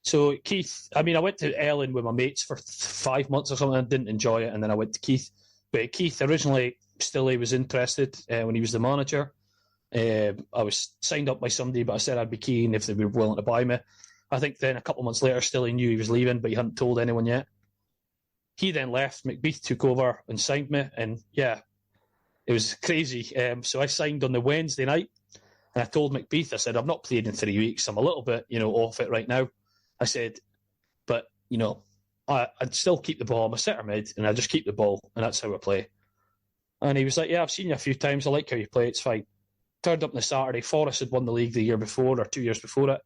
Speaker 2: So Keith, I went to Ellen with my mates for 5 months or something. I didn't enjoy it, and then I went to Keith. But Keith originally still he was interested when he was the manager. I was signed up by somebody, but I said I'd be keen if they were willing to buy me. I think then a couple of months later, still he knew he was leaving, but he hadn't told anyone yet. He then left. McBeath took over and signed me, and yeah, it was crazy. So I signed on the Wednesday night, and I told McBeath, I said, I've not played in 3 weeks. I'm a little bit, off it right now. I said, but, I'd still keep the ball. I'm a centre mid, and I just keep the ball, and that's how I play. And he was like, yeah, I've seen you a few times. I like how you play. It's fine. Turned up on the Saturday. Forrest had won the league the year before or 2 years before it.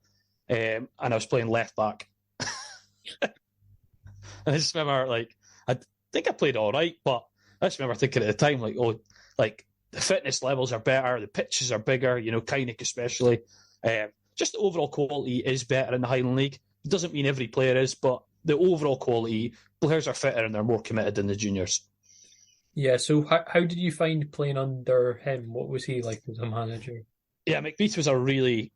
Speaker 2: And I was playing left back. And I just remember, I think I played all right, but I just remember thinking at the time, the fitness levels are better, the pitches are bigger, Kynick especially. Just the overall quality is better in the Highland League. It doesn't mean every player is, but the overall quality, players are fitter and they're more committed than the juniors.
Speaker 1: Yeah, so how did you find playing under him? What was he like as a manager? Yeah,
Speaker 2: McBeath was a really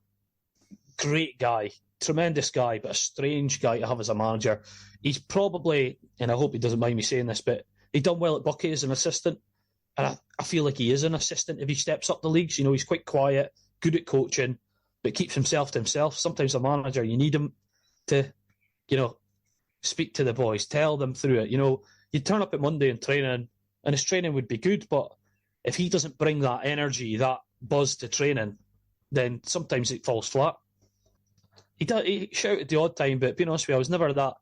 Speaker 2: great guy, tremendous guy, but a strange guy to have as a manager. He's probably, and I hope he doesn't mind me saying this, but he done well at Bucky as an assistant. And I feel like he is an assistant if he steps up the leagues. He's quite quiet, good at coaching, but keeps himself to himself. Sometimes a manager, you need him to, speak to the boys, tell them through it. You turn up at Monday in training, and his training would be good, but if he doesn't bring that energy, that buzz to training, then sometimes it falls flat. He shouted the odd time, but being honest with you, I was never that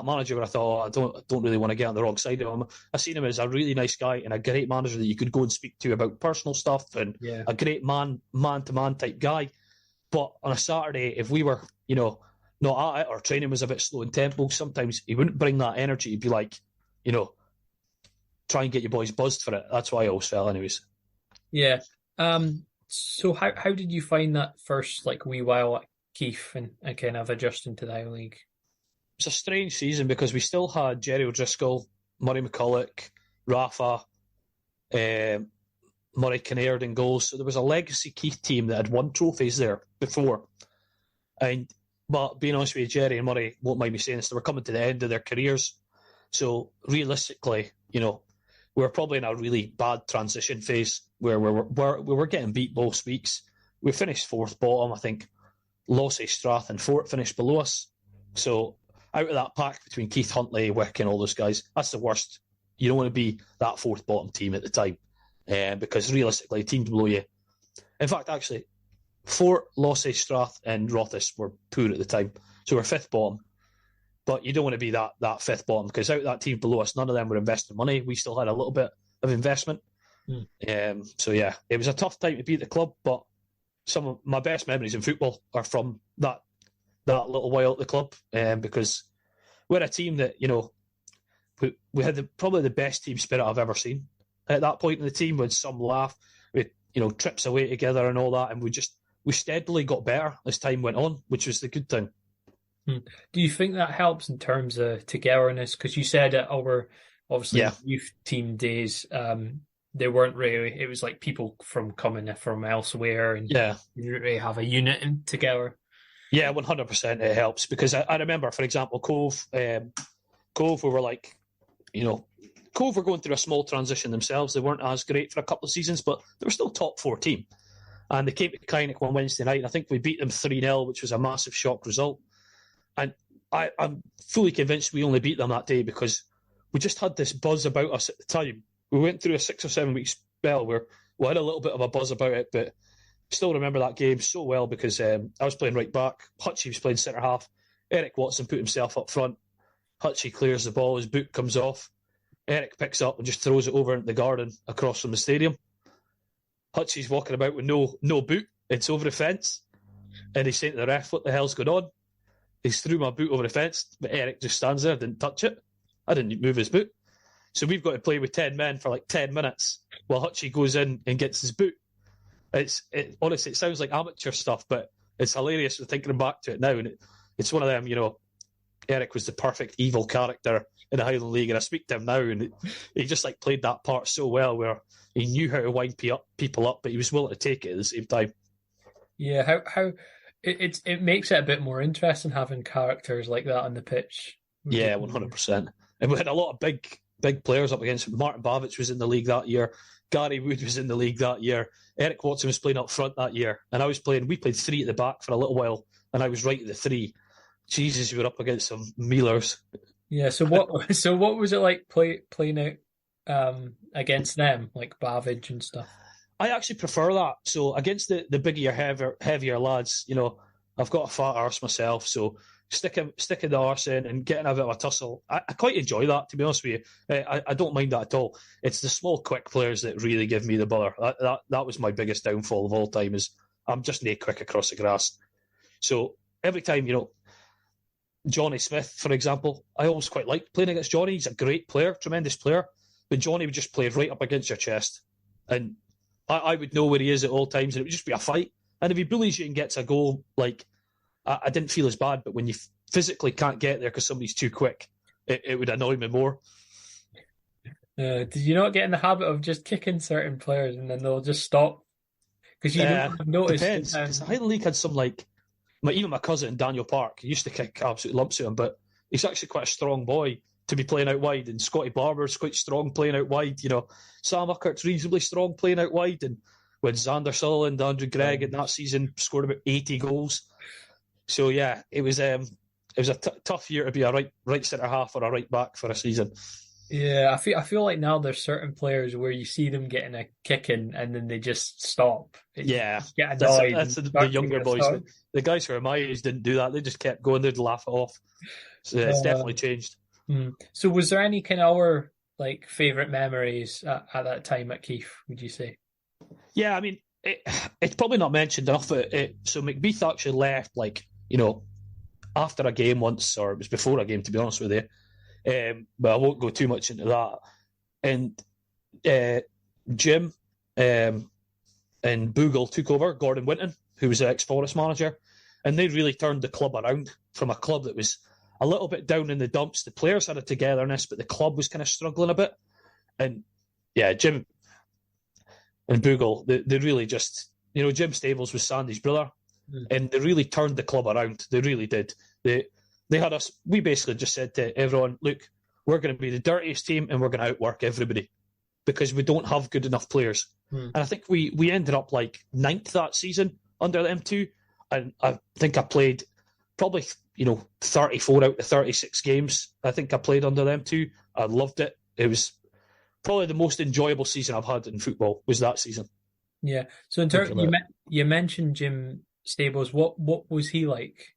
Speaker 2: manager where I thought, I don't really want to get on the wrong side of him. I seen him as a really nice guy and a great manager that you could go and speak to about personal stuff and a great man-to-man type guy. But on a Saturday, if we were, not at it or training was a bit slow in tempo, sometimes he wouldn't bring that energy. He'd be like, try and get your boys buzzed for it. That's why I always felt anyways.
Speaker 1: Yeah. So how did you find that first wee while at Keith and kind of adjusting to the Highland League?
Speaker 2: It's a strange season because we still had Jerry O'Driscoll, Murray McCulloch, Rafa, Murray Kinnaird in goals. So there was a legacy Keith team that had won trophies there before. But being honest with you, Jerry and Murray won't mind me saying this, they were coming to the end of their careers. So realistically, we were probably in a really bad transition phase where we were getting beat both weeks. We finished fourth bottom, I think. Lossy, Strath and Fort finished below us. So out of that pack between Keith, Huntley, Wick and all those guys, that's the worst. You don't want to be that fourth bottom team at the time because realistically, teams below you. In fact, actually, Fort, Lossy, Strath and Rothes were poor at the time. So we're fifth bottom. But you don't want to be that fifth bottom because out of that team below us, none of them were investing money. We still had a little bit of investment. So yeah, it was a tough time to be at the club, but some of my best memories in football are from that little while at the club because we're a team that, we had probably the best team spirit I've ever seen. At that point in the team, we had some laugh, we had, trips away together and all that, and we steadily got better as time went on, which was the good thing.
Speaker 1: Do you think that helps in terms of togetherness? Because you said at our youth team days, they weren't really. It was like people coming from elsewhere, and you didn't really have a unit together.
Speaker 2: Yeah, 100% it helps because I remember, for example, Cove. We were Cove were going through a small transition themselves. They weren't as great for a couple of seasons, but they were still top 4 team. And they came to Kynick one Wednesday night, and I think we beat them 3-0, which was a massive shock result. And I'm fully convinced we only beat them that day because we just had this buzz about us at the time. We went through a 6 or 7 week spell where we had a little bit of a buzz about it, but still remember that game so well because I was playing right back. Hutchie was playing centre half. Eric Watson put himself up front. Hutchie clears the ball. His boot comes off. Eric picks up and just throws it over into the garden across from the stadium. Hutchie's walking about with no boot. It's over the fence. And he's saying to the ref, what the hell's going on? He's threw my boot over the fence, but Eric just stands there, didn't touch it. I didn't move his boot. So we've got to play with 10 men for 10 minutes while Hutchie goes in and gets his boot. Honestly, it sounds like amateur stuff, but it's hilarious thinking back to it now. And it's one of them, Eric was the perfect evil character in the Highland League, and I speak to him now, and he just played that part so well where he knew how to wind people up, but he was willing to take it at the same time.
Speaker 1: Yeah, how It makes it a bit more interesting having characters like that on the pitch.
Speaker 2: Yeah, 100%. And we had a lot of big players up against him. Martin Bavic was in the league that year. Gary Wood was in the league that year. Eric Watson was playing up front that year. And we played three at the back for a little while, and I was right at the three. Jesus, we were up against some mealers.
Speaker 1: Yeah, so what was it like playing out against them, like Bavic and stuff?
Speaker 2: I actually prefer that. So against the bigger, heavier lads, I've got a fat arse myself, so sticking the arse in and getting a bit of a tussle, I quite enjoy that, to be honest with you. I don't mind that at all. It's the small, quick players that really give me the bother. That was my biggest downfall of all time, is I'm just nae quick across the grass. So every time, Johnny Smith, for example, I always quite liked playing against Johnny. He's a great player, tremendous player, but Johnny would just play right up against your chest. And I would know where he is at all times, and it would just be a fight. And if he bullies you and gets a goal, I didn't feel as bad, but when you physically can't get there because somebody's too quick, it would annoy me more.
Speaker 1: Did you not get in the habit of just kicking certain players and then they'll just stop? Because I've noticed.
Speaker 2: Depends. Because Highland League had some even my cousin Daniel Park, he used to kick absolute lumps at him, but he's actually quite a strong boy to be playing out wide. And Scotty Barber's quite strong playing out wide. Sam Uckert's reasonably strong playing out wide. And when Xander Sutherland, Andrew Gregg in that season scored about 80 goals. So yeah, it was a tough year to be a right centre half or a right back for a season.
Speaker 1: Yeah, I feel like now there's certain players where you see them getting a kick in and then they just stop.
Speaker 2: Get
Speaker 1: annoyed.
Speaker 2: That's the younger boys. The guys who are my age didn't do that. They just kept going. They'd laugh it off. So it's definitely changed.
Speaker 1: So was there any kind of other favourite memories at that time at Keith, would you say?
Speaker 2: Yeah, I mean, it's probably not mentioned enough. So McBeath actually left after a game once, or it was before a game, to be honest with you. But I won't go too much into that. And Jim and Boogle took over, Gordon Winton, who was the ex-Forest manager, and they really turned the club around from a club that was a little bit down in the dumps. The players had a togetherness, but the club was kind of struggling a bit. And yeah, Jim and Boogle, they really just, Jim Stables was Sandy's brother, and they really turned the club around. They really did. They had us. We basically just said to everyone, look, we're going to be the dirtiest team and we're going to outwork everybody because we don't have good enough players. And I think we ended up 9th that season under them two. And I think I played probably, 34 out of 36 games. I think I played under them two. I loved it. It was probably the most enjoyable season I've had in football, was that season.
Speaker 1: Yeah. So in terms, you mentioned Jim Stables. What was he like?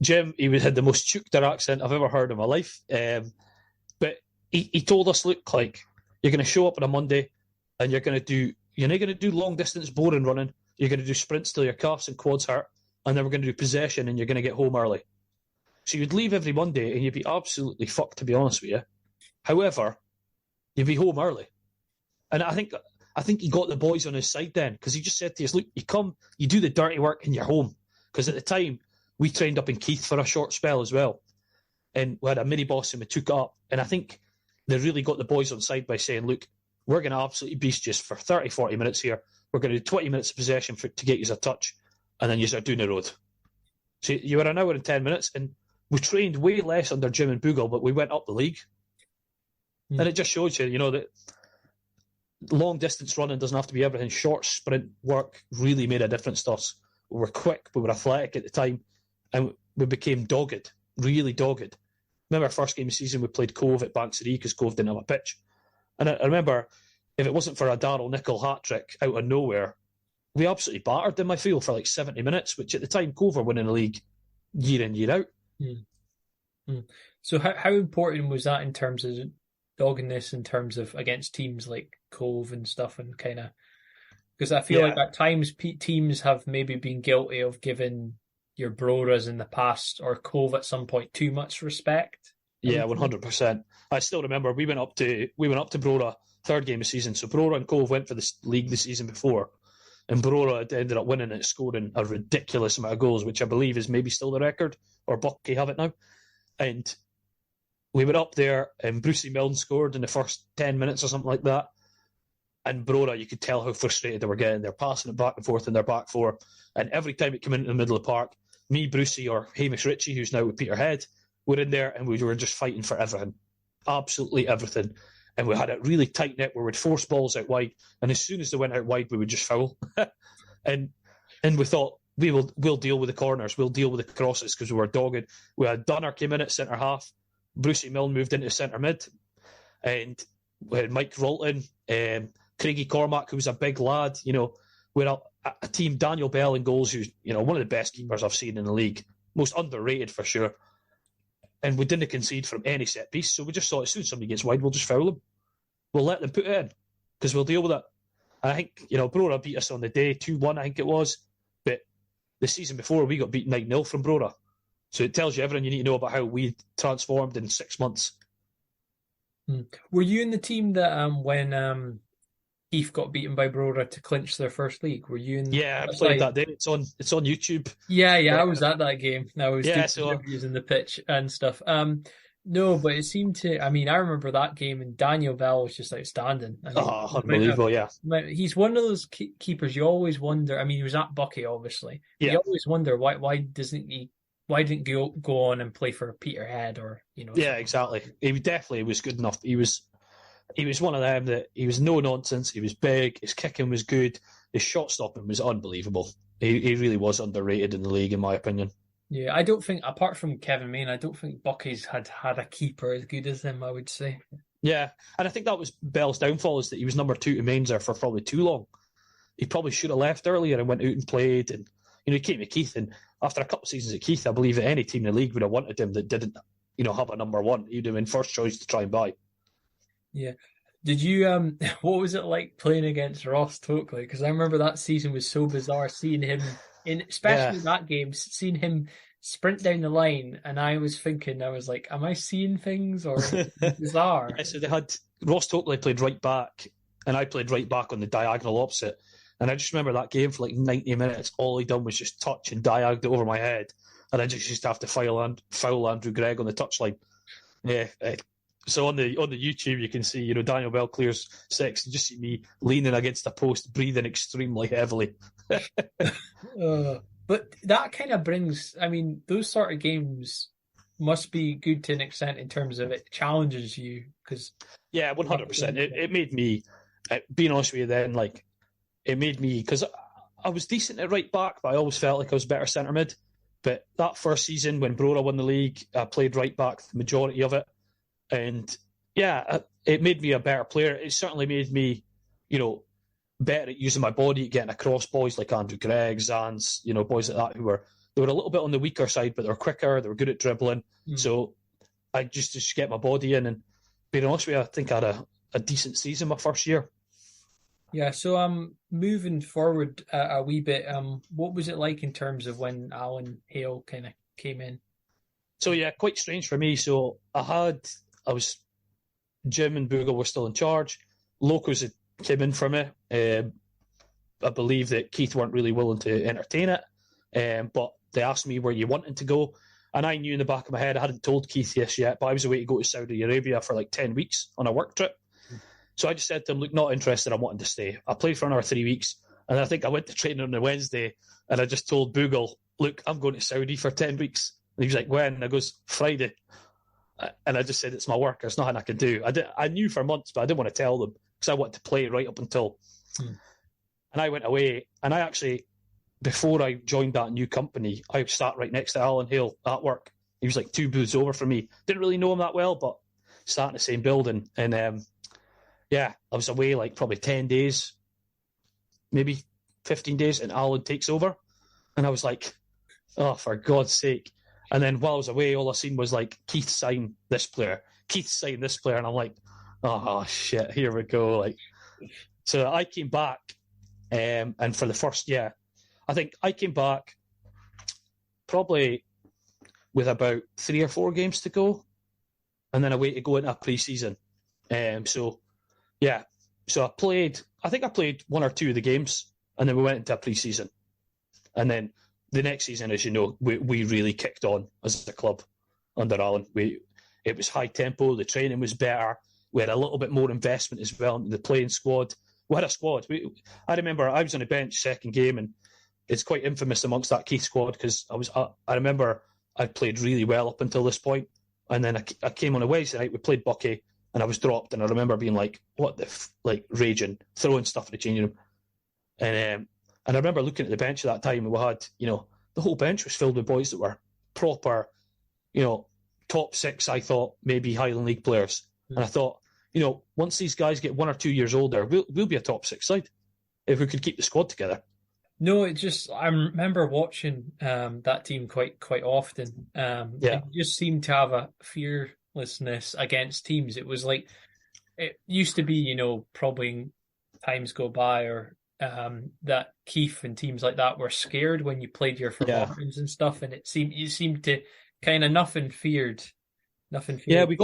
Speaker 2: Jim, he had the most Chukter accent I've ever heard in my life. But he told us, look, you're going to show up on a Monday and you're not going to do long distance boring running. You're going to do sprints till your calves and quads hurt, and then we're going to do possession and you're going to get home early. So you'd leave every Monday and you'd be absolutely fucked, to be honest with you. However, you'd be home early. And I think he got the boys on his side then, because he just said to us, look, you come, you do the dirty work and you're home. Because at the time, we trained up in Keith for a short spell as well. And we had a mini boss and we took it up. And I think they really got the boys on side by saying, look, we're going to absolutely beast you for 30, 40 minutes here. We're going to do 20 minutes of possession to get you a touch. And then you're doing the road. So you were an hour and 10 minutes. And we trained way less under Jim and Boogle, but we went up the league. And it just shows you, that long distance running doesn't have to be everything. Short sprint work really made a difference to us. We were quick, we were athletic at the time, and we became dogged, really dogged. Remember our first game of the season, we played Cove at Bankside because Cove didn't have a pitch. And I remember, if it wasn't for a Darrell Nicol hat-trick out of nowhere, we absolutely battered them, I feel, for 70 minutes, which at the time, Cove were winning the league year in, year out.
Speaker 1: So how important was that in terms of doggedness, in terms of against teams like Cove and stuff, and kind of... Because I feel like at times teams have maybe been guilty of giving your Broras in the past or Cove at some point too much respect.
Speaker 2: Yeah, 100%. I still remember we went up to Brora third game of the season. So Brora and Cove went for the league the season before, and Brora had ended up winning it, scoring a ridiculous amount of goals, which I believe is maybe still the record, or Bucky have it now. And we were up there, and Brucey Milne scored in the first 10 minutes or something like that. And Brora, you could tell how frustrated they were getting. They're passing it back and forth in their back four. And every time it came into the middle of the park, me, Brucey, or Hamish Ritchie, who's now with Peterhead, were in there and we were just fighting for everything. Absolutely everything. And we had it really tight knit where we'd force balls out wide. And as soon as they went out wide, we would just foul. and we thought, we'll deal with the corners. We'll deal with the crosses because we were dogged. We had Dunner came in at centre half. Brucey Milne moved into centre mid. And we had Mike Rolton, Craigie Cormack, who was a big lad. We're a team, Daniel Bell in goals, who's one of the best keepers I've seen in the league. Most underrated for sure. And we didn't concede from any set piece. So we just thought as soon as somebody gets wide, we'll just foul them. We'll let them put it in because we'll deal with it. And I think, Brora beat us on the day, 2-1, I think it was. But the season before, we got beaten 9-0 from Brora. So it tells you everything you need to know about how we transformed in 6 months.
Speaker 1: Were you in the team that when Heath got beaten by Brora to clinch their first league? Were you in?
Speaker 2: Yeah, I played that day. It's on YouTube.
Speaker 1: Yeah, I was at that game. I was
Speaker 2: so
Speaker 1: using the pitch and stuff. No, but it seemed to. I mean, I remember that game, and Daniel Bell was just outstanding. I mean,
Speaker 2: unbelievable! Yeah,
Speaker 1: he's one of those keepers you always wonder. I mean, he was at Bucky, obviously. Yeah. You always wonder why didn't he go on and play for Peterhead or
Speaker 2: Yeah, exactly. He definitely was good enough. He was one of them that he was no nonsense. He was big. His kicking was good. His shot stopping was unbelievable. He really was underrated in the league, in my opinion.
Speaker 1: Yeah, I don't think, apart from Kevin Main, I don't think Bucky's had a keeper as good as him, I would say.
Speaker 2: Yeah, and I think that was Bell's downfall, is that he was number 2 to Mains there for probably too long. He probably should have left earlier and went out and played. And he came to Keith, and after a couple of seasons at Keith, I believe that any team in the league would have wanted him that didn't, have a number 1. He'd have been first choice to try and buy.
Speaker 1: Yeah. Did you, what was it like playing against Ross Tokley? Because I remember that season was so bizarre, seeing him, especially that game, seeing him sprint down the line, and I was like, am I seeing things, or bizarre?
Speaker 2: Yeah, so they had, Ross Tokley played right back, and I played right back on the diagonal opposite. And I just remember that game for like 90 minutes, all he done was just touch and diag over my head. And I just used to have to foul Andrew Gregg on the touchline. Yeah. So on the YouTube, you can see, Daniel Bell clears 6. You just see me leaning against a post, breathing extremely heavily.
Speaker 1: But that kind of brings, I mean, those sort of games must be good to an extent in terms of it challenges you.
Speaker 2: Yeah, 100%. It made me, being honest with you then, like, it made me, because I was decent at right back, but I always felt like I was better centre mid. But that first season when Brora won the league, I played right back the majority of it. And yeah, it made me a better player. It certainly made me, better at using my body, getting across boys like Andrew Gregg, Zans, boys like that they were a little bit on the weaker side, but they were quicker, they were good at dribbling. So I just get my body in, and being honest with you, I think I had a decent season my first year.
Speaker 1: Yeah, so moving forward a wee bit, what was it like in terms of when Alan Hale kind of came in?
Speaker 2: So yeah, quite strange for me. So Jim and Boogle were still in charge. Locos had came in for me. I believe that Keith weren't really willing to entertain it, but they asked me where you wanted to go. And I knew in the back of my head, I hadn't told Keith this yet, but I was away to go to Saudi Arabia for like 10 weeks on a work trip. So I just said to him, look, not interested, I'm wanting to stay. I played for another 3 weeks, and I think I went to training on a Wednesday, and I just told Boogle, look, I'm going to Saudi for 10 weeks. And he was like, when? And I goes, Friday. And I just said, it's my work, there's nothing I can do. I knew for months, but I didn't want to tell them, because I wanted to play right up until. And I went away, and I actually, before I joined that new company, I sat right next to Alan Hale at work. He was like 2 booths over from me. Didn't really know him that well, but sat in the same building. And yeah, I was away like probably 10 days, maybe 15 days, and Alan takes over. And I was like, oh, for God's sake. And then while I was away, all I seen was like, Keith signed this player. Keith signed this player. And I'm like, oh, shit, here we go. Like, so I came back, and for the first year, I think I came back probably with about 3 or 4 games to go, and then away to go into a pre-season. So I played 1 or 2 of the games, and then we went into a pre-season. And then the next season, as you know, we really kicked on as a club under Alan. It was high tempo, the training was better, we had a little bit more investment as well into the playing squad, we had a squad. I remember I was on the bench second game, and it's quite infamous amongst that Keith squad because I remember I'd played really well up until this point, and then I came on a Wednesday night, we played Bucky, and I was dropped, and I remember being like, what the raging, throwing stuff in the changing room. And I remember looking at the bench at that time, and we had, the whole bench was filled with boys that were proper, top six, I thought, maybe Highland League players. Mm. And I thought, once these guys get 1 or 2 years older, we'll be a top six side if we could keep the squad together.
Speaker 1: No, I remember watching that team quite often. It just seemed to have a fearlessness against teams. It was like, it used to be, probably times go by or that Keith and teams like that were scared when you played your formations and stuff, and you seemed to kind of nothing feared. Yeah,
Speaker 2: we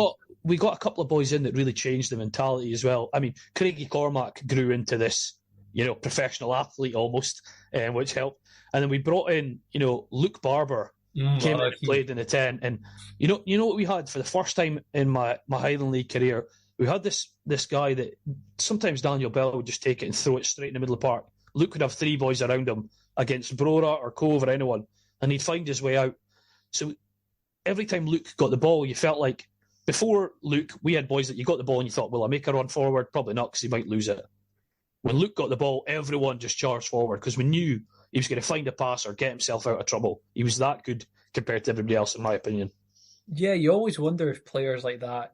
Speaker 2: got a couple of boys in that really changed the mentality as well. I mean, Craigie Cormac grew into this, professional athlete almost, which helped. And then we brought in, Luke Barber came in and played in the 10. And you know what we had for the first time in my Highland League career? We had this guy that sometimes Daniel Bell would just take it and throw it straight in the middle of the park. Luke would have 3 boys around him against Brora or Cove or anyone, and he'd find his way out. So every time Luke got the ball, you felt like, before Luke, we had boys that you got the ball and you thought, will I make a run forward? Probably not, because he might lose it. When Luke got the ball, everyone just charged forward because we knew he was going to find a pass or get himself out of trouble. He was that good compared to everybody else, in my opinion. Yeah,
Speaker 1: you always wonder if players like that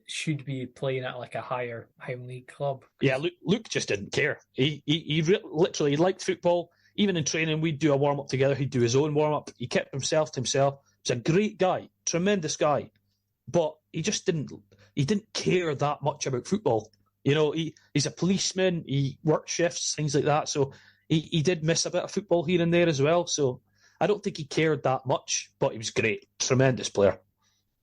Speaker 1: should be playing at like a higher Highland League club.
Speaker 2: Yeah, Luke just didn't care. He literally liked football. Even in training, we'd do a warm-up together. He'd do his own warm-up. He kept himself to himself. He's a great guy, tremendous guy. But he just didn't care that much about football. He's a policeman. He worked shifts, things like that. So he did miss a bit of football here and there as well. So I don't think he cared that much, but he was great. Tremendous player.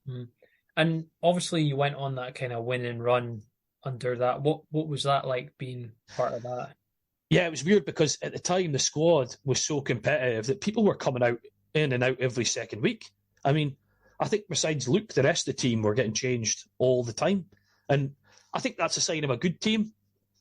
Speaker 1: Mm. And obviously you went on that kind of winning run under that. What was that like being part of that?
Speaker 2: Yeah, it was weird because at the time the squad was so competitive that people were coming out in and out every second week. I mean, I think besides Luke, the rest of the team were getting changed all the time. And I think that's a sign of a good team.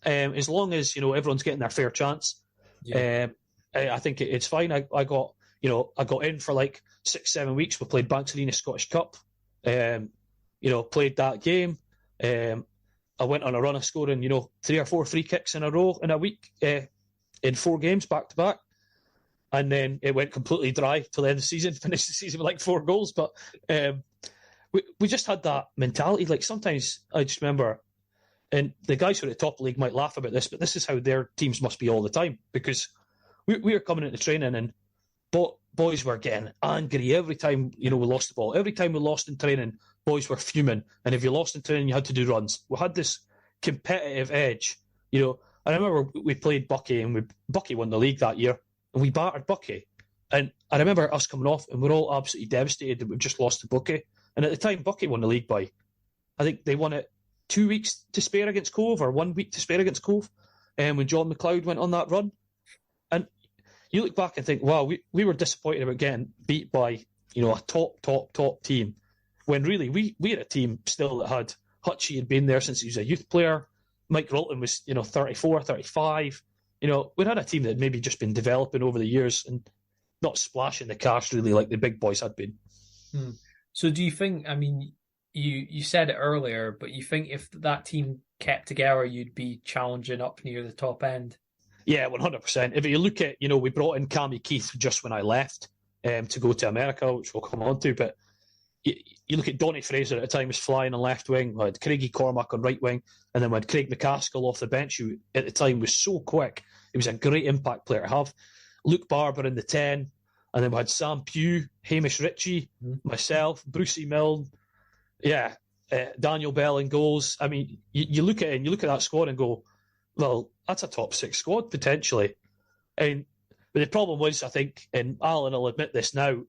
Speaker 2: As long as, everyone's getting their fair chance. Yeah. I think it's fine. I got in for like 6-7 weeks. We played Banks Arena Scottish Cup. Played that game. I went on a run of scoring, 3 or 4 free kicks in a row in a week, in 4 games back to back. And then it went completely dry till the end of the season, finished the season with like 4 goals. But we just had that mentality. Like sometimes I just remember, and the guys who are at the top of the league might laugh about this, but this is how their teams must be all the time, because we were coming into training and boys were getting angry every time, we lost the ball. Every time we lost in training, boys were fuming. And if you lost in training, you had to do runs. We had this competitive edge. I remember we played Bucky, and Bucky won the league that year, and we battered Bucky. And I remember us coming off, and we're all absolutely devastated that we've just lost to Bucky. And at the time, Bucky won the league by, I think they won it 2 weeks to spare against Cove, or 1 week to spare against Cove, when John McLeod went on that run. And you look back and think, wow, we were disappointed about getting beat by, a top team, when really we had a team still that had Hutchie had been there since he was a youth player. Mike Rolton was, 34, 35. We had a team that had maybe just been developing over the years and not splashing the cash really like the big boys had been.
Speaker 1: So do you think, I mean, you said it earlier, but you think if that team kept together, you'd be challenging up near the top end?
Speaker 2: Yeah, 100%. If you look at, we brought in Cammy Keith just when I left to go to America, which we'll come on to, but you look at Donny Fraser at the time was flying on left wing, we had Craigie Cormac on right wing, and then we had Craig McCaskill off the bench, who at the time was so quick. He was a great impact player to have. Luke Barber in the 10, and then we had Sam Pugh, Hamish Ritchie, myself, Brucey Milne, Daniel Bell in goals. I mean, you look at it and you look at that squad and go, well, that's a top 6 squad potentially. But the problem was, I think, and Alan will admit this now,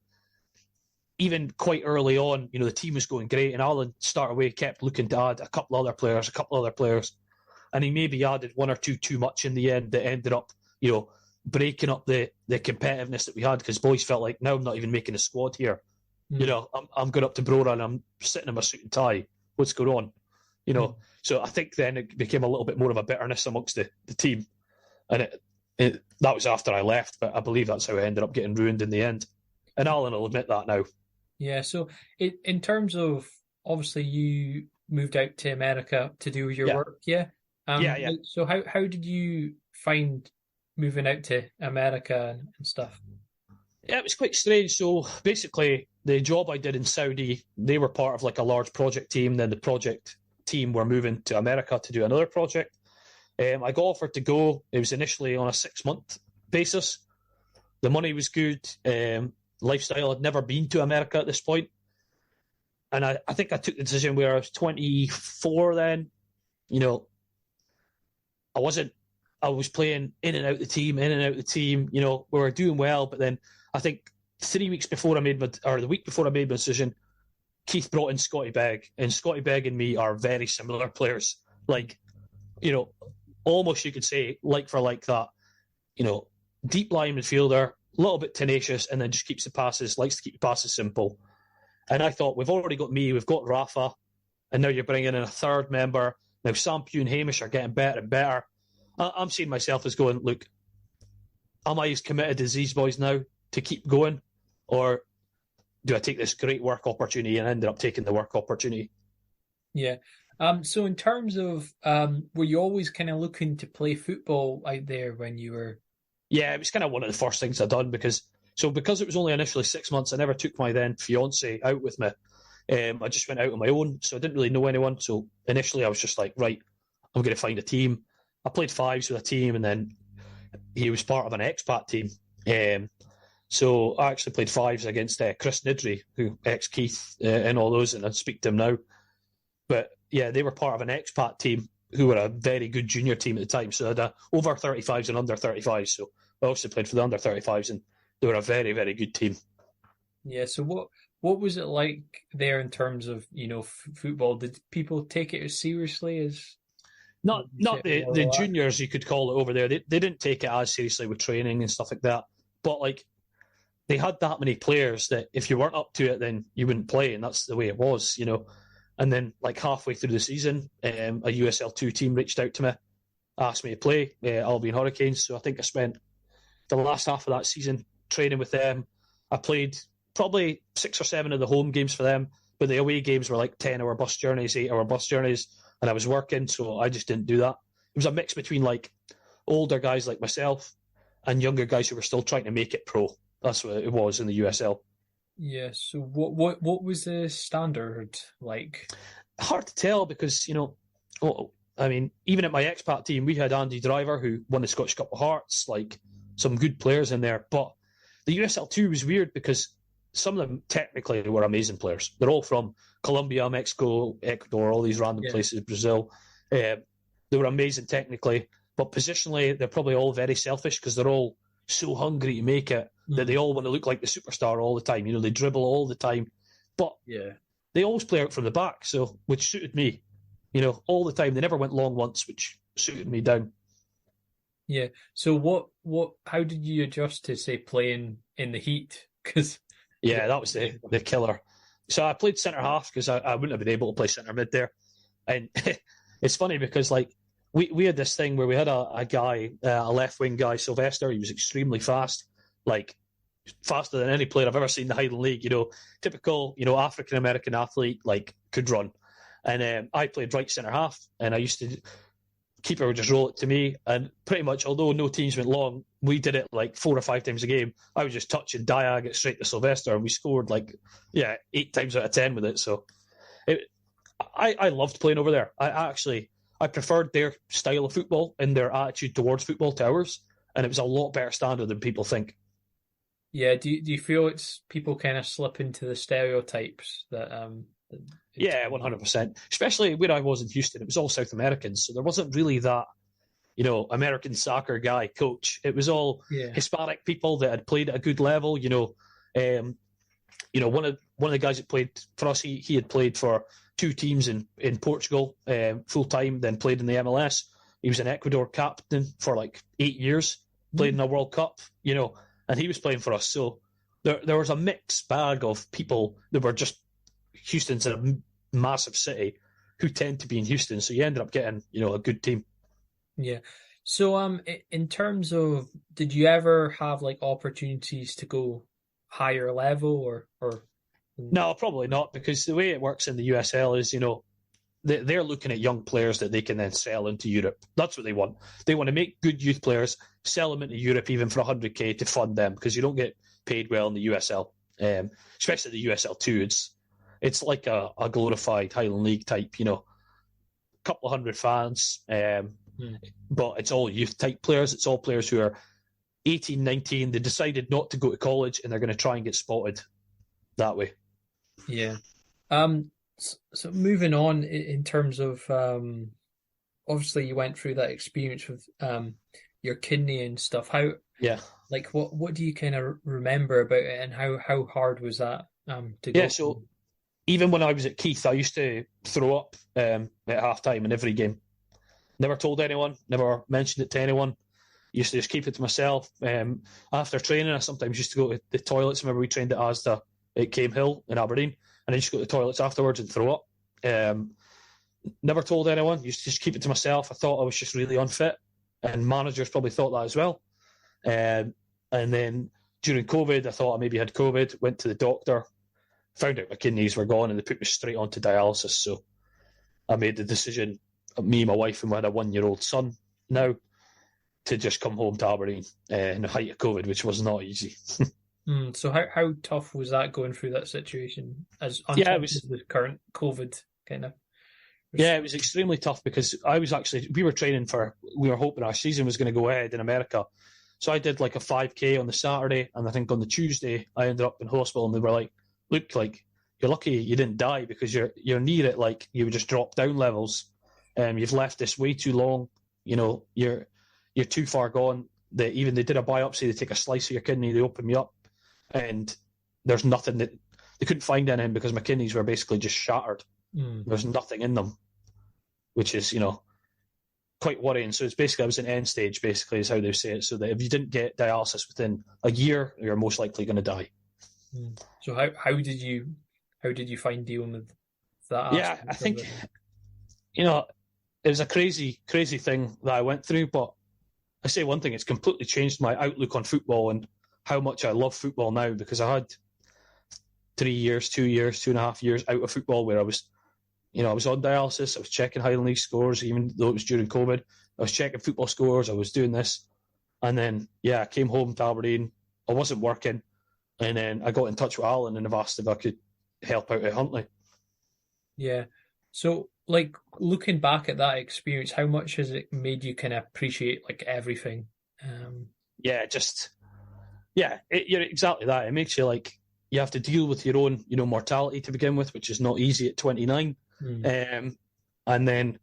Speaker 2: even quite early on, the team was going great, and Alan started away, kept looking to add a couple other players, and he maybe added 1 or 2 too much in the end that ended up, breaking up the competitiveness that we had, because boys felt like, now I'm not even making a squad here. I'm going up to Brora and I'm sitting in my suit and tie. What's going on? you know. So I think then it became a little bit more of a bitterness amongst the team, and that was after I left. But I believe that's how it ended up getting ruined in the end. And Alan will admit that now.
Speaker 1: Yeah. So in terms of, obviously you moved out to America to do your work. Yeah.
Speaker 2: Yeah.
Speaker 1: So how did you find moving out to America and stuff?
Speaker 2: Yeah, it was quite strange. So basically, the job I did in Saudi, they were part of like a large project team. Then the project team were moving to America to do another project. I got offered to go. It was initially on a 6-month basis. The money was good. Lifestyle. I'd never been to America at this point. And I think I took the decision where I was 24 then. You know, I was playing in and out the team. You know, we were doing well, but then I think 3 weeks before the week before I made my decision, Keith brought in Scotty Begg, and Scotty Begg and me are very similar players. Like, you know, almost you could say like for like that. You know, deep line midfielder, a little bit tenacious, and then just keeps the passes, likes to keep the passes simple. And I thought, we've already got me, we've got Rafa, and now you're bringing in a third member. Now Sam Pugh and Hamish are getting better and better. I'm seeing myself as going, look, am I as committed as these boys now to keep going? Or do I take this great work opportunity and ended up taking the work opportunity?
Speaker 1: Yeah. So in terms of, were you always kind of looking to play football out there when you were?
Speaker 2: Yeah, it was kind of one of the first things I'd done because it was only initially 6 months, I never took my then fiance out with me. I just went out on my own, so I didn't really know anyone. So initially I was just like, right, I'm going to find a team. I played fives with a team, and then he was part of an expat team. So I actually played fives against Chris Nidry, who ex-Keith, and all those, and I speak to him now. But yeah, they were part of an expat team who were a very good junior team at the time. So they had over 35s and under 35s. So I also played for the under 35s, and they were a very, very good team.
Speaker 1: Yeah. So what was it like there in terms of, you know, football? Did people take it as seriously as?
Speaker 2: Not the juniors, you could call it over there. They didn't take it as seriously with training and stuff like that. But like, they had that many players that if you weren't up to it, then you wouldn't play, and that's the way it was, you know. And then like halfway through the season, a USL2 team reached out to me, asked me to play Albion Hurricanes. So I think I spent the last half of that season training with them. I played probably 6 or 7 of the home games for them, but the away games were like 10-hour bus journeys, 8-hour bus journeys, and I was working, so I just didn't do that. It was a mix between like older guys like myself and younger guys who were still trying to make it pro. That's what it was in the USL.
Speaker 1: Yeah. So what was the standard like?
Speaker 2: Hard to tell because, you know, I mean, even at my expat team, we had Andy Driver, who won the Scottish Cup of Hearts, like some good players in there. But the USL2 was weird because some of them technically were amazing players. They're all from Colombia, Mexico, Ecuador, all these random places, Brazil. They were amazing technically, but positionally, they're probably all very selfish because they're all so hungry to make it that they all want to look like the superstar all the time. You know, they dribble all the time, but they always play out from the back, so which suited me. You know, all the time. They never went long once, which suited me down.
Speaker 1: Yeah. So how did you adjust to, say, playing in the heat? Because
Speaker 2: that was the killer. So I played centre half because I wouldn't have been able to play centre mid there. And it's funny because like we had this thing where we had a guy, a left wing guy, Sylvester. He was extremely fast, like faster than any player I've ever seen in the Highland League. You know, typical, you know, African American athlete, like could run. And I played right centre half, and I used to keeper would just roll it to me, and pretty much, although no teams went long, we did it like 4 or 5 times a game. I would just touch and diag it straight to Sylvester, and we scored like 8 times out of 10 with it. So I loved playing over there. I preferred their style of football and their attitude towards football to ours, and it was a lot better standard than people think.
Speaker 1: Yeah, do you feel it's people kind of slip into the stereotypes that?
Speaker 2: Yeah, 100%. Especially where I was in Houston, it was all South Americans, so there wasn't really that, you know, American soccer guy coach. It was all Hispanic people that had played at a good level. You know, one of the guys that played for us, he had played for 2 teams in Portugal full time, then played in the MLS. He was an Ecuador captain for like 8 years, played in a World Cup, you know, and he was playing for us. So there was a mixed bag of people that were just Houston's a massive city who tend to be in Houston. So you ended up getting, a good team.
Speaker 1: Yeah. So, in terms of, did you ever have like opportunities to go higher level or?
Speaker 2: No, probably not, because the way it works in the USL is, they're looking at young players that they can then sell into Europe. That's what they want. They want to make good youth players, sell them into Europe even for 100k to fund them, because you don't get paid well in the USL, especially the USL 2. It's like a glorified Highland League type, couple of hundred fans, but it's all youth type players. It's all players who are 18, 19. They decided not to go to college and they're going to try and get spotted that way.
Speaker 1: Yeah. So moving on in terms of, obviously you went through that experience with your kidney and stuff. What do you kind of remember about it, and how hard was that to go?
Speaker 2: Yeah, so even when I was at Keith, I used to throw up at halftime in every game. Never told anyone, never mentioned it to anyone. Used to just keep it to myself. After training, I sometimes used to go to the toilets. Remember, we trained at Asda at Came Hill in Aberdeen, and I used to go to the toilets afterwards and throw up. Never told anyone. Used to just keep it to myself. I thought I was just really unfit, and managers probably thought that as well. And then during COVID, I thought I maybe had COVID. Went to the doctor, found out my kidneys were gone, and they put me straight onto dialysis. So I made the decision, me, my wife, and we had a 1-year-old son now, to just come home to Aberdeen in the height of COVID, which was not easy.
Speaker 1: So how tough was that, going through that situation as on
Speaker 2: it
Speaker 1: top
Speaker 2: was
Speaker 1: of the current COVID kind of?
Speaker 2: Yeah, it was extremely tough, because we were hoping our season was going to go ahead in America. So I did like a 5K on the Saturday, and I think on the Tuesday I ended up in hospital, and they were like, look, like, you're lucky you didn't die, because you're near it, like, you would just drop down levels. You've left this way too long. You're too far gone. They did a biopsy, they take a slice of your kidney, they open me up, and there's nothing that they couldn't find anything, because my kidneys were basically just shattered. There's nothing in them, which is, quite worrying. So it's basically, I was in end stage, basically, is how they say it. So that if you didn't get dialysis within a year, you're most likely going to die.
Speaker 1: So how did you find dealing with that?
Speaker 2: Yeah, I think, it was a crazy thing that I went through, but I say one thing, it's completely changed my outlook on football and how much I love football now, because I had 2 years, 2.5 years out of football where I was, I was on dialysis, I was checking Highland League scores, even though it was during COVID. I was checking football scores, I was doing this. And then, I came home to Aberdeen, I wasn't working, and then I got in touch with Alan and I've asked if I could help out at Huntly.
Speaker 1: Yeah. So, like, looking back at that experience, how much has it made you kind of appreciate, like, everything?
Speaker 2: You're exactly that. It makes you, like, you have to deal with your own, mortality to begin with, which is not easy at 29. And then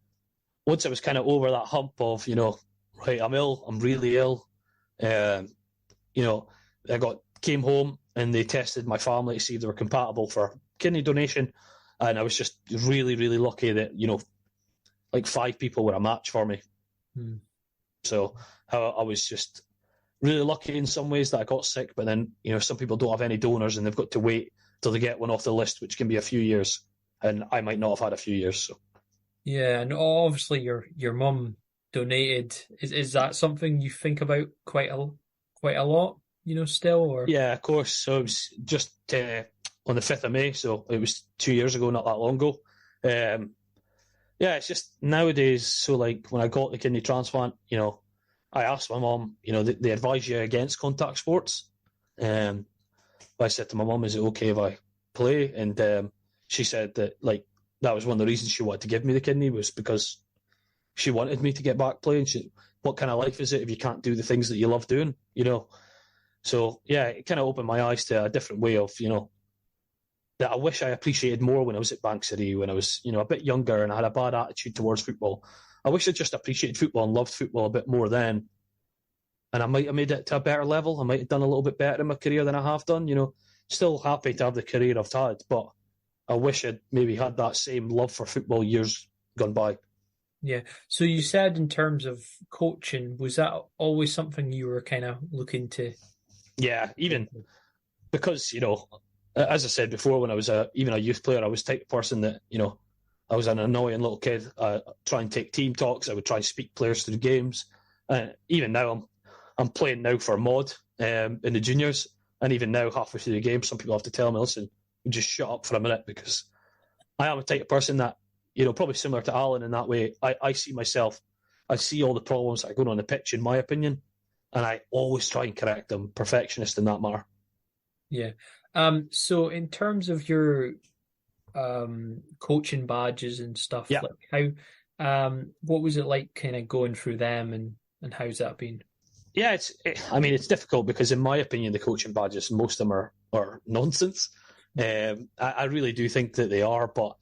Speaker 2: once I was kind of over that hump of, right, I'm ill, I'm really ill. I came home and they tested my family to see if they were compatible for kidney donation. And I was just really, really lucky that, like 5 people were a match for me. So I was just really lucky in some ways that I got sick, but then, some people don't have any donors and they've got to wait till they get one off the list, which can be a few years. And I might not have had a few years. So.
Speaker 1: Yeah, and obviously your mum donated. Is that something you think about quite a lot, still? Or?
Speaker 2: Yeah, of course. So it was just on the 5th of May, so it was 2 years ago, not that long ago. It's just nowadays, so like when I got the kidney transplant, I asked my mum, they advise you against contact sports. I said to my mum, is it okay if I play? And she said that, like, that was one of the reasons she wanted to give me the kidney, was because she wanted me to get back playing. What kind of life is it if you can't do the things that you love doing, So, it kind of opened my eyes to a different way of, that I wish I appreciated more when I was at Bank City, when I was, a bit younger and I had a bad attitude towards football. I wish I just appreciated football and loved football a bit more then. And I might have made it to a better level. I might have done a little bit better in my career than I have done, Still happy to have the career I've had, but I wish I'd maybe had that same love for football years gone by.
Speaker 1: Yeah. So you said in terms of coaching, was that always something you were kind of looking to?
Speaker 2: Yeah, even because, as I said before, when I was even a youth player, I was the type of person that, I was an annoying little kid. Try and take team talks. I would try and speak players through games. Even now, I'm playing now for mod in the juniors, and even now, halfway through the game, some people have to tell me, "Listen, just shut up for a minute," because I am a type of person that, probably similar to Alan in that way. I see myself, I see all the problems that are going on the pitch, in my opinion, and I always try and correct them. Perfectionist in that matter.
Speaker 1: Yeah. So in terms of your coaching badges and stuff,
Speaker 2: Yeah.
Speaker 1: like how what was it like kind of going through them, and how's that been?
Speaker 2: Yeah, it's difficult because, in my opinion, the coaching badges, most of them are nonsense. I really do think that they are, but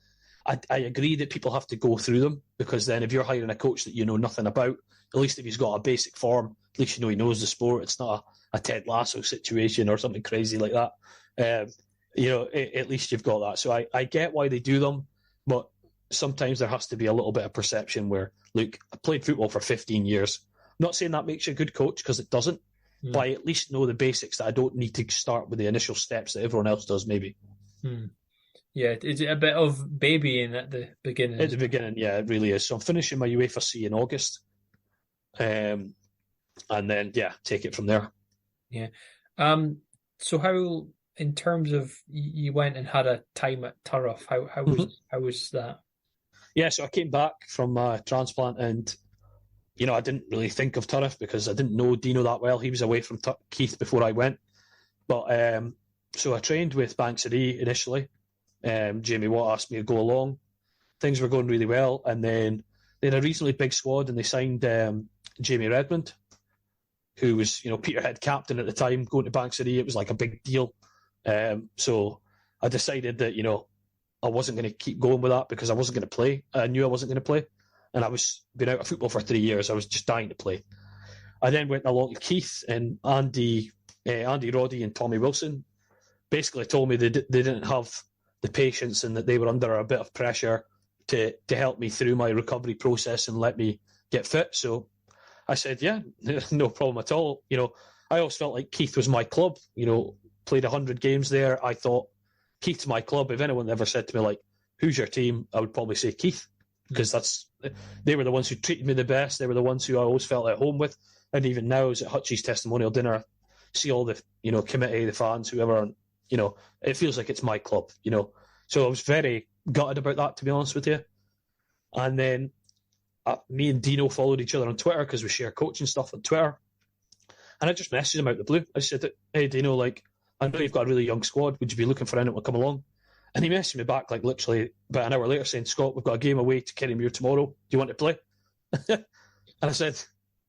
Speaker 2: I agree that people have to go through them, because then if you're hiring a coach that you know nothing about, at least if he's got a basic form, at least you know he knows the sport. It's not a Ted Lasso situation or something crazy like that. At least you've got that. So I get why they do them, but sometimes there has to be a little bit of perception where, look, I played football for 15 years. I'm not saying that makes you a good coach, because it doesn't, but I at least know the basics that I don't need to start with the initial steps that everyone else does, maybe.
Speaker 1: Yeah, is it a bit of babying at the beginning?
Speaker 2: At the beginning, yeah, it really is. So I'm finishing my UEFA C in August, and then, take it from there.
Speaker 1: Yeah. So how, in terms of, you went and had a time at Turriff, how was that?
Speaker 2: Yeah, so I came back from Transplant, and I didn't really think of Turriff because I didn't know Dino that well. He was away from Keith before I went. But so I trained with Bankside initially. Jamie Watt asked me to go along. Things were going really well. And then they had a reasonably big squad, and they signed Jamie Redmond, who was, Peterhead captain at the time, going to Bankside. It was like a big deal. So I decided that, I wasn't going to keep going with that because I wasn't going to play. I knew I wasn't going to play. And I was been out of football for 3 years. I was just dying to play. I then went along to Keith, and Andy Roddy and Tommy Wilson basically told me they didn't have the patience, and that they were under a bit of pressure to help me through my recovery process and let me get fit. So I said, yeah, no problem at all. I always felt like Keith was my club. Played 100 games there. I thought, Keith's my club. If anyone ever said to me, like, who's your team, I would probably say Keith, because they were the ones who treated me the best. They were the ones who I always felt at home with. And even now, I was at Hutchie's testimonial dinner, see all the, committee, the fans, whoever, and, it feels like it's my club, So I was very gutted about that, to be honest with you. And then me and Dino followed each other on Twitter because we share coaching stuff on Twitter. And I just messaged him out of the blue. I said, hey, Dino, I know you've got a really young squad. Would you be looking for anyone to come along? And he messaged me back, literally about an hour later, saying, Scott, we've got a game away to Kirriemuir tomorrow. Do you want to play? And I said,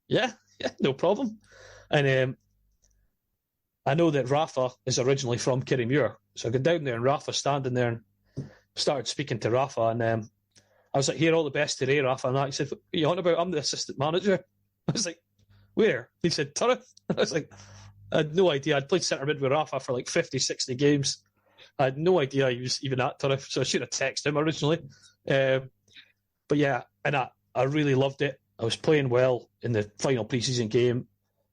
Speaker 2: yeah, no problem. And I know that Rafa is originally from Kirriemuir. So I got down there, and Rafa standing there, and started speaking to Rafa. And I was like, here, all the best today, Rafa. And that. He said, what are you on about? I'm the assistant manager. I was like, where? He said, Turriff. And I was like, I had no idea. I'd played centre mid with Rafa for 50, 60 games. I had no idea he was even at Turriff, so I should have texted him originally. But yeah, and I really loved it. I was playing well in the final pre-season game.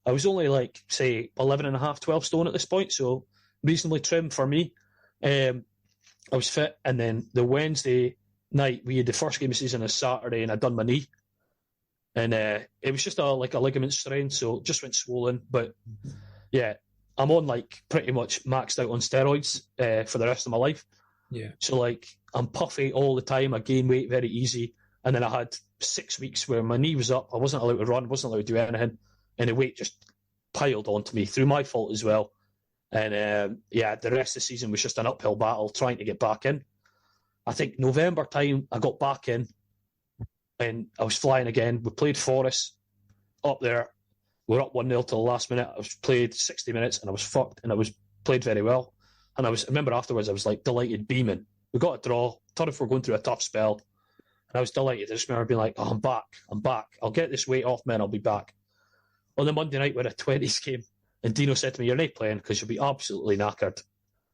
Speaker 2: I was only say 11 and a half, 12 stone at this point, so reasonably trim for me. I was fit, and then the Wednesday night, we had the first game of the season on Saturday, and I'd done my knee. And it was just a ligament strain, so it just went swollen. But yeah, I'm on pretty much maxed out on steroids for the rest of my life.
Speaker 1: Yeah.
Speaker 2: So I'm puffy all the time. I gain weight very easy. And then I had 6 weeks where my knee was up. I wasn't allowed to run, wasn't allowed to do anything. And the weight just piled onto me through my fault as well. And the rest of the season was just an uphill battle trying to get back in. I think November time, I got back in and I was flying again. We played Forest up there. We were up 1-0 till the last minute. I was played 60 minutes and I was fucked, and I was played very well. And I remember afterwards, I was delighted, beaming. We got a draw. Turriff were going through a tough spell. And I was delighted. I just remember being like, oh, I'm back. I'll get this weight off, man. I'll be back. On the Monday night, we had a 20s game. And Dino said to me, you're not playing because you'll be absolutely knackered.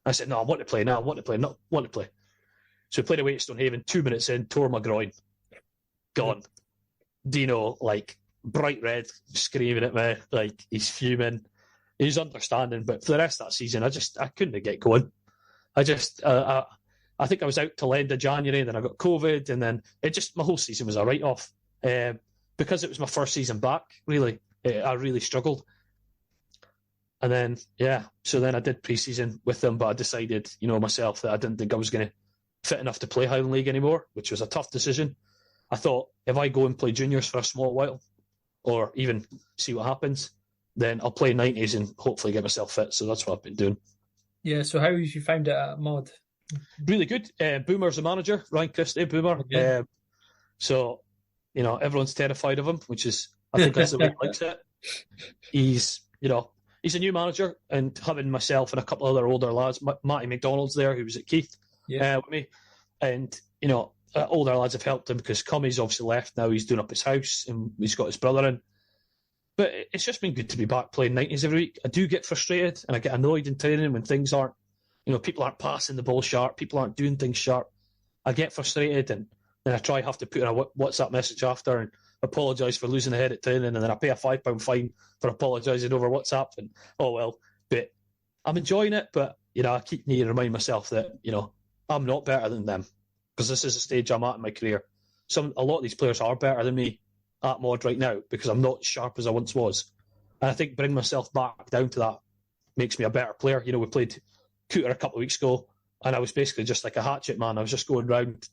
Speaker 2: I said, no, I want to play now. I want to play. So we played away at Stonehaven. 2 minutes in, tore my groin. Gone. Dino, bright red, screaming at me, he's fuming. He's understanding, but for the rest of that season, I couldn't get going. I I think I was out till end of January, then I got COVID, and then my whole season was a write-off. Because it was my first season back, really, I really struggled. And then, so then I did pre-season with them, but I decided, myself that I didn't think I was going to fit enough to play Highland League anymore, which was a tough decision. I thought, if I go and play juniors for a small while, or even see what happens, then I'll play 90s and hopefully get myself fit. So that's what I've been doing.
Speaker 1: Yeah, so how have you found it at Mod?
Speaker 2: Really good. Boomer's the manager, Ryan Christie, Boomer. Okay. So, everyone's terrified of him, which is, I think that's the way he likes it. He's a new manager, and having myself and a couple of other older lads, Matty McDonald's there, who was at Keith with me, and, older lads have helped him because Cummy's obviously left now. He's doing up his house, and he's got his brother in. But it's just been good to be back playing 90s every week. I do get frustrated, and I get annoyed in training when things aren't, people aren't passing the ball sharp, people aren't doing things sharp. I get frustrated, and then I have to put in a WhatsApp message after and apologise for losing the head at training, and then I pay a £5 fine for apologising over WhatsApp, and but I'm enjoying it, but I keep needing to remind myself that I'm not better than them, because this is the stage I'm at in my career. A lot of these players are better than me at Mod right now, because I'm not as sharp as I once was, and I think bringing myself back down to that makes me a better player. We played Cooter a couple of weeks ago, and I was basically just like a hatchet man. I was just going round,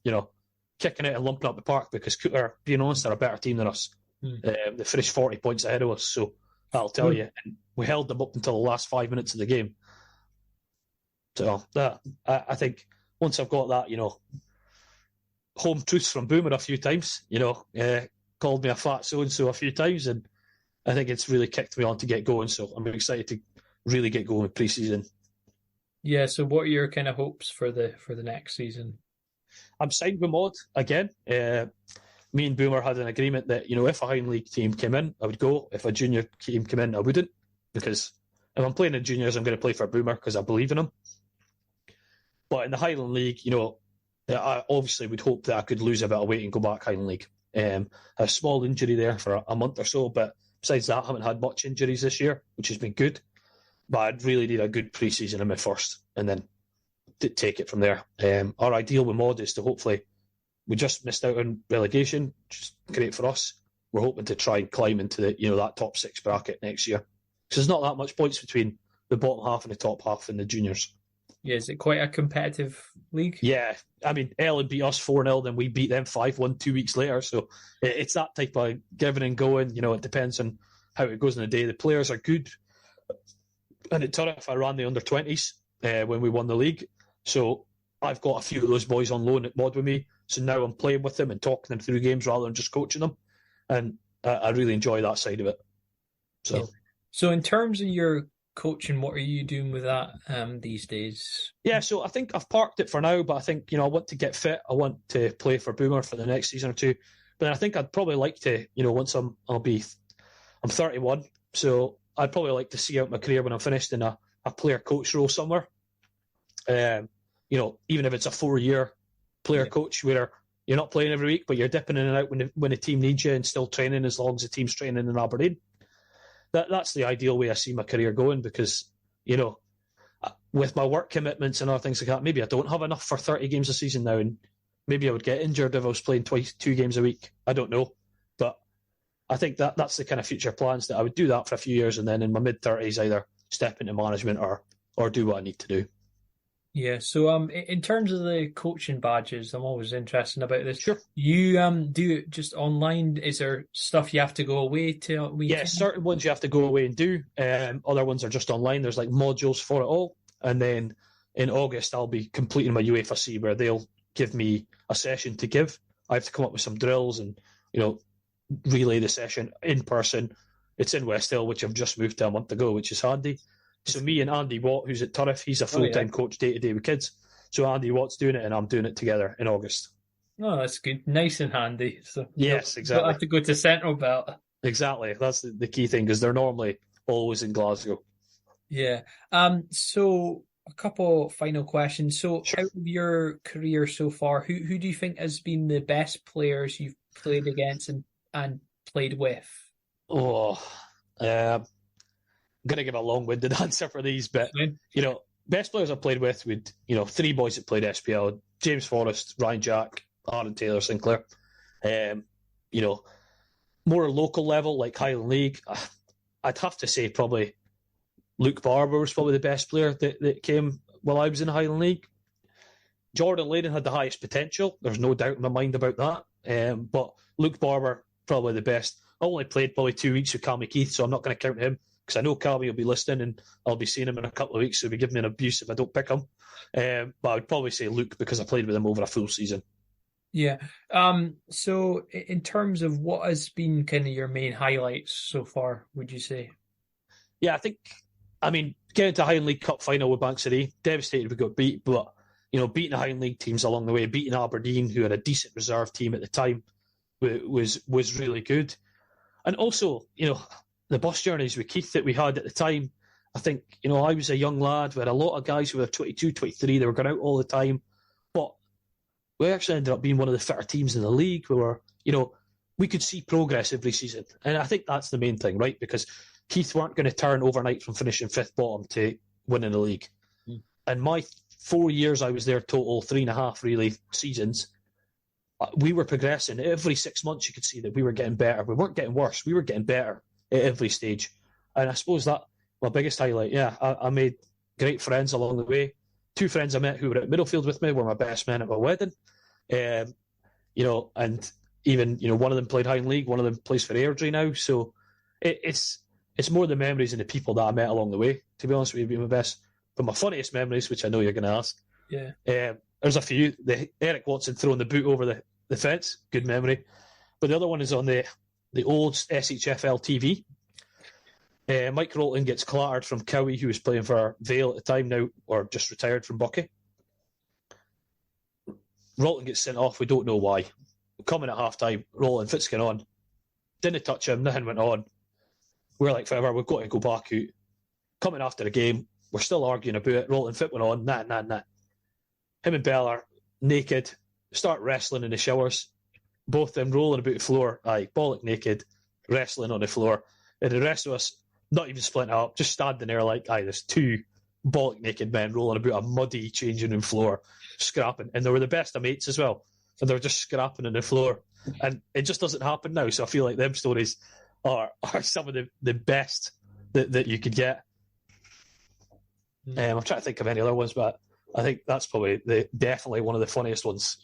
Speaker 2: kicking it and lumping up the park, because Cooter, being honest, are a better team than us. They finished 40 points ahead of us, so that'll tell you. And we held them up until the last 5 minutes of the game. So I think once I've got that, home truths from Boomer a few times, called me a fat so-and-so a few times, and I think it's really kicked me on to get going. So I'm excited to really get going with pre-season. Yeah, so what are your kind of hopes for the next season? I'm signed with Mod again. Me and Boomer had an agreement that, if a Highland League team came in, I would go. If a junior team came in, I wouldn't. Because if I'm playing in juniors, I'm going to play for Boomer because I believe in him. But in the Highland League, I obviously would hope that I could lose a bit of weight and go back Highland League. A small injury there for a month or so, but besides that, I haven't had much injuries this year, which has been good. But I'd really need a good pre-season in my first, and then take it from there. Our ideal with Mod is to hopefully, we just missed out on relegation, which is great for us. We're hoping to try and climb into the that top 6 bracket next year. Because there's not that much points between the bottom half and the top half in the juniors. Yeah, is it quite a competitive league? Yeah, I mean, Ellen beat us 4-0, then we beat them 5-1 2 weeks later. So it's that type of giving and going. It depends on how it goes in the day. The players are good. And at Turriff, I ran the under-20s when we won the league. So I've got a few of those boys on loan at Mod with me. So now I'm playing with them and talking them through games rather than just coaching them. And I really enjoy that side of it. So in terms of your coaching, what are you doing with that these days? Yeah, so I think I've parked it for now, but I think, I want to get fit. I want to play for Boomer for the next season or two. But then I think I'd probably like to, once I'm 31, so I'd probably like to see out my career when I'm finished in a player coach role somewhere. Even if it's a 4-year player coach where you're not playing every week, but you're dipping in and out when the team needs you and still training as long as the team's training in Aberdeen. That's the ideal way I see my career going, because, with my work commitments and other things like that, maybe I don't have enough for 30 games a season now, and maybe I would get injured if I was playing 2 games a week. I don't know. But I think that's the kind of future plans, that I would do that for a few years and then in my mid-30s either step into management or do what I need to do. Yeah, so in terms of the coaching badges, I'm always interested about this. Sure. You do it just online? Is there stuff you have to go away to? Yeah, certain ones you have to go away and do. Other ones are just online. There's like modules for it all. And then in August, I'll be completing my UEFA C, where they'll give me a session to give. I have to come up with some drills and, relay the session in person. It's in West Hill, which I've just moved to a month ago, which is handy. So me and Andy Watt, who's at Turriff, he's a full-time coach day-to-day with kids. So Andy Watt's doing it and I'm doing it together in August. Oh, that's good. Nice and handy. So yes, exactly. Don't have to go to Central Belt. Exactly. That's the key thing, because they're normally always in Glasgow. Yeah. So a couple final questions. So out of your career so far, who do you think has been the best players you've played against and played with? I'm going to give a long-winded answer for these, but, best players I've played with would, 3 boys that played SPL, James Forrest, Ryan Jack, Aaron Taylor Sinclair. More local level, like Highland League, I'd have to say probably Luke Barber was probably the best player that came while I was in Highland League. Jordan Layden had the highest potential. There's no doubt in my mind about that. But Luke Barber, probably the best. I only played probably 2 weeks with Calmy Keith, so I'm not going to count him because I know Calmy will be listening and I'll be seeing him in a couple of weeks, so he'll be giving me an abuse if I don't pick him. But I would probably say Luke because I played with him over a full season.
Speaker 1: Yeah. So in terms of what has been kind of your main highlights so far, would you say?
Speaker 2: Yeah, getting to Highland League Cup final with Bank City, devastated we got beat, but beating the Highland League teams along the way, beating Aberdeen, who had a decent reserve team at the time, was really good. And also, the bus journeys with Keith that we had at the time, I think, I was a young lad. We had a lot of guys who were 22, 23. They were going out all the time. But we actually ended up being one of the fitter teams in the league. We could see progress every season. And I think that's the main thing, right? Because Keith weren't going to turn overnight from finishing fifth bottom to winning the league. Mm. And my 4 years I was there total, 3.5 really seasons, we were progressing. Every 6 months you could see that we were getting better. We weren't getting worse. We were getting better at every stage. And I suppose that my biggest highlight, I made great friends along the way. 2 friends I met who were at Middlefield with me were my best men at my wedding. And even, one of them played Highland League, one of them plays for Airdrie now. So it's more the memories and the people that I met along the way, to be honest with you, being my best. But my funniest memories, which I know you're going to ask, there's a few. Eric Watson throwing the boot over the fence, good memory. But the other one is on the old SHFL TV. Mike Rolton gets clattered from Caley, who was playing for Vale at the time now, or just retired from Buckie. Rolton gets sent off. We don't know why. Coming at half-time, Rolton, Fitzkin on. Didn't touch him. Nothing went on. We're like, forever, we've got to go back out. Coming after the game, we're still arguing about it. Rolton Fit went on. Nah. Him and Bell are naked. Start wrestling in the showers. Both them rolling about the floor. Bollock naked, wrestling on the floor. And the rest of us, not even splitting up, just standing there like, there's 2 bollock naked men rolling about a muddy changing room floor, scrapping. And they were the best of mates as well. And they were just scrapping on the floor. And it just doesn't happen now. So I feel like them stories are some of the best that you could get. I'm trying to think of any other ones, but I think that's probably definitely one of the funniest ones,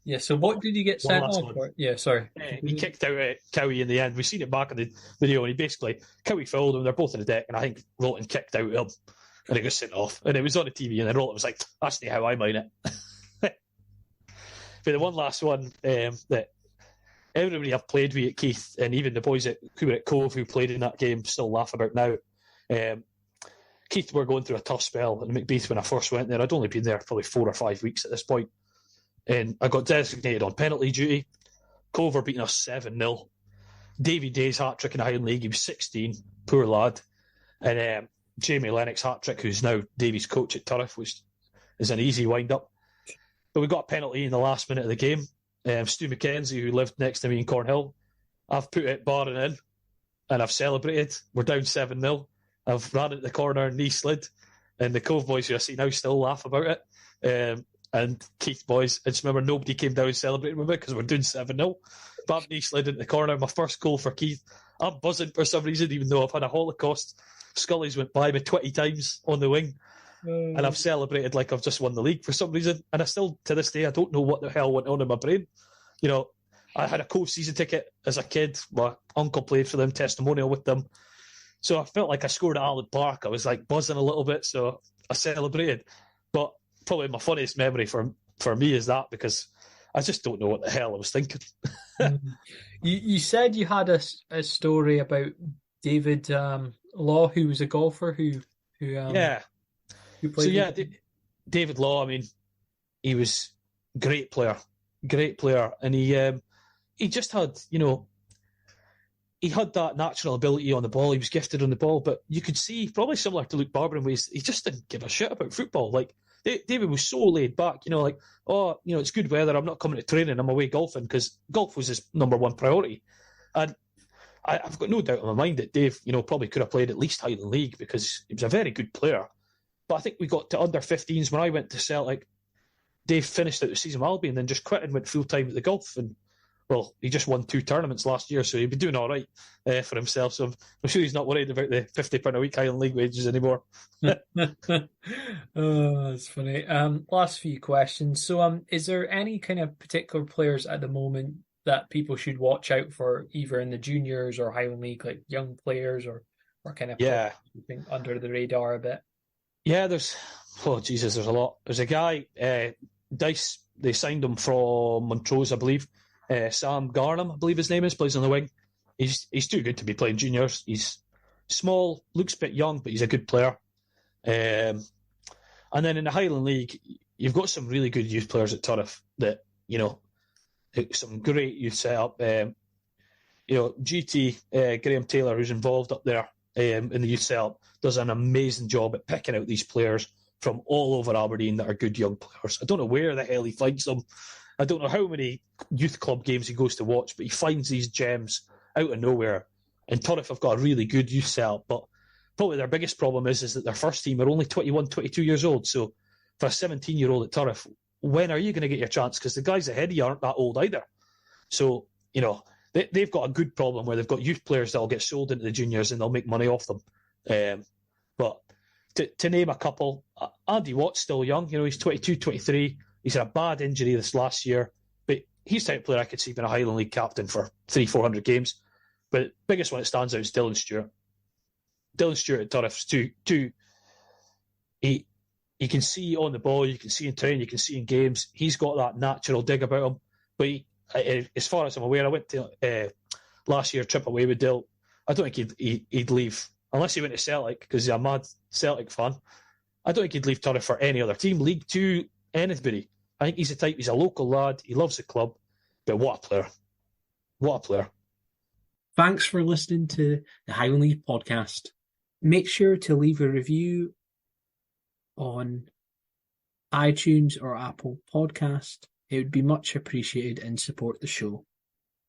Speaker 1: Yeah, so what did you get sent off for? Yeah, sorry.
Speaker 2: He kicked out at Cowie in the end. We've seen it back in the video, and he basically, Cowie fouled him, they're both on the deck, and I think Rolton kicked out him, and he got sent off. And it was on the TV, and then Rolton was like, that's not how I mind it. But the one last one that everybody I've played with at Keith, and even the boys who were at Cove who played in that game still laugh about now. Keith were going through a tough spell in Macbeth when I first went there. I'd only been there probably 4 or 5 weeks at this point. And I got designated on penalty duty. Cove were beating us 7-0. Davy Day's hat-trick in the Highland League. He was 16, poor lad. And Jamie Lennox hat-trick, who's now Davy's coach at Turriff, which is an easy wind-up. But we got a penalty in the last minute of the game. Stu McKenzie, who lived next to me in Cornhill, I've put it barring in, and I've celebrated. We're down 7-0. I've ran at the corner, knee slid, and the Cove boys who I see now still laugh about it. And Keith boys, I just remember nobody came down celebrating with me because we're doing 7-0. But I've knee slid into the corner, my first goal for Keith. I'm buzzing for some reason, even though I've had a Holocaust. Scully's went by me 20 times on the wing. And I've celebrated like I've just won the league for some reason. And I still, to this day, I don't know what the hell went on in my brain. I had a Cove season ticket as a kid. My uncle played for them, testimonial with them. So I felt like I scored at Allen Park. I was like buzzing a little bit, so I celebrated. But probably my funniest memory for me is that, because I just don't know what the hell I was thinking.
Speaker 1: You said you had a story about David Law, who was a golfer who played.
Speaker 2: So yeah, David Law. I mean, he was great player, and he just had he had that natural ability on the ball. He was gifted on the ball, but you could see, probably similar to Luke Barber in ways, he just didn't give a shit about football. Like, David was so laid back, it's good weather, I'm not coming to training, I'm away golfing, because golf was his number one priority. And I've got no doubt in my mind that Dave, probably could have played at least Highland League, because he was a very good player. But I think we got to under 15s when I went to Celtic. Dave finished out the season with Albion and then just quit and went full-time at the golf. And, well, he just won 2 tournaments last year, so he'd be doing all right for himself. So I'm sure he's not worried about the £50 a week Highland League wages anymore.
Speaker 1: Oh, that's funny. Last few questions. So, is there any kind of particular players at the moment that people should watch out for, either in the juniors or Highland League, like young players or kind of keeping under the radar a bit?
Speaker 2: Yeah, there's a lot. There's a guy, Dice, they signed him from Montrose, I believe. Sam Garnham, I believe his name is, plays on the wing. He's too good to be playing juniors. He's small, looks a bit young, but he's a good player. And then in the Highland League, you've got some really good youth players at Turriff that, some great youth setup. GT, Graham Taylor, who's involved up there in the youth setup, does an amazing job at picking out these players from all over Aberdeen that are good young players. I don't know where the hell he finds them. I don't know how many youth club games he goes to watch, but he finds these gems out of nowhere. And Turriff have got a really good youth setup, but probably their biggest problem is that their first team are only 21, 22 years old. So for a 17-year-old at Turriff, when are you going to get your chance? Because the guys ahead of you aren't that old either. So, they've got a good problem where they've got youth players that will get sold into the juniors and they'll make money off them. But to name a couple, Andy Watt's still young. He's 22, 23. He's had a bad injury this last year, but he's the type of player I could see being a Highland League captain for 300-400 games. But the biggest one that stands out is Dylan Stewart. Dylan Stewart at Turriff's too. You can see on the ball, you can see in training, you can see in games. He's got that natural dig about him. But as far as I'm aware, I went to last year trip away with Dill. I don't think he'd leave unless he went to Celtic because he's a mad Celtic fan. I don't think he'd leave Turriff for any other team. League Two, anybody. I think he's the type. He's a local lad. He loves the club. But what a player! What a player!
Speaker 1: Thanks for listening to the Highland League podcast. Make sure to leave a review on iTunes or Apple Podcast. It would be much appreciated and support the show.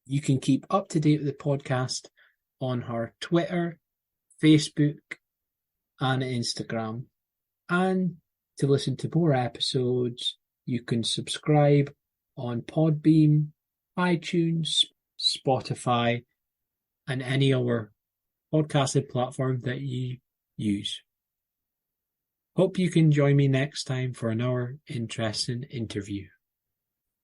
Speaker 1: You can keep up to date with the podcast on our Twitter, Facebook, and Instagram. And to listen to more episodes, you can subscribe on Podbean, iTunes, Spotify, and any other podcasting platform that you use. Hope you can join me next time for another interesting interview.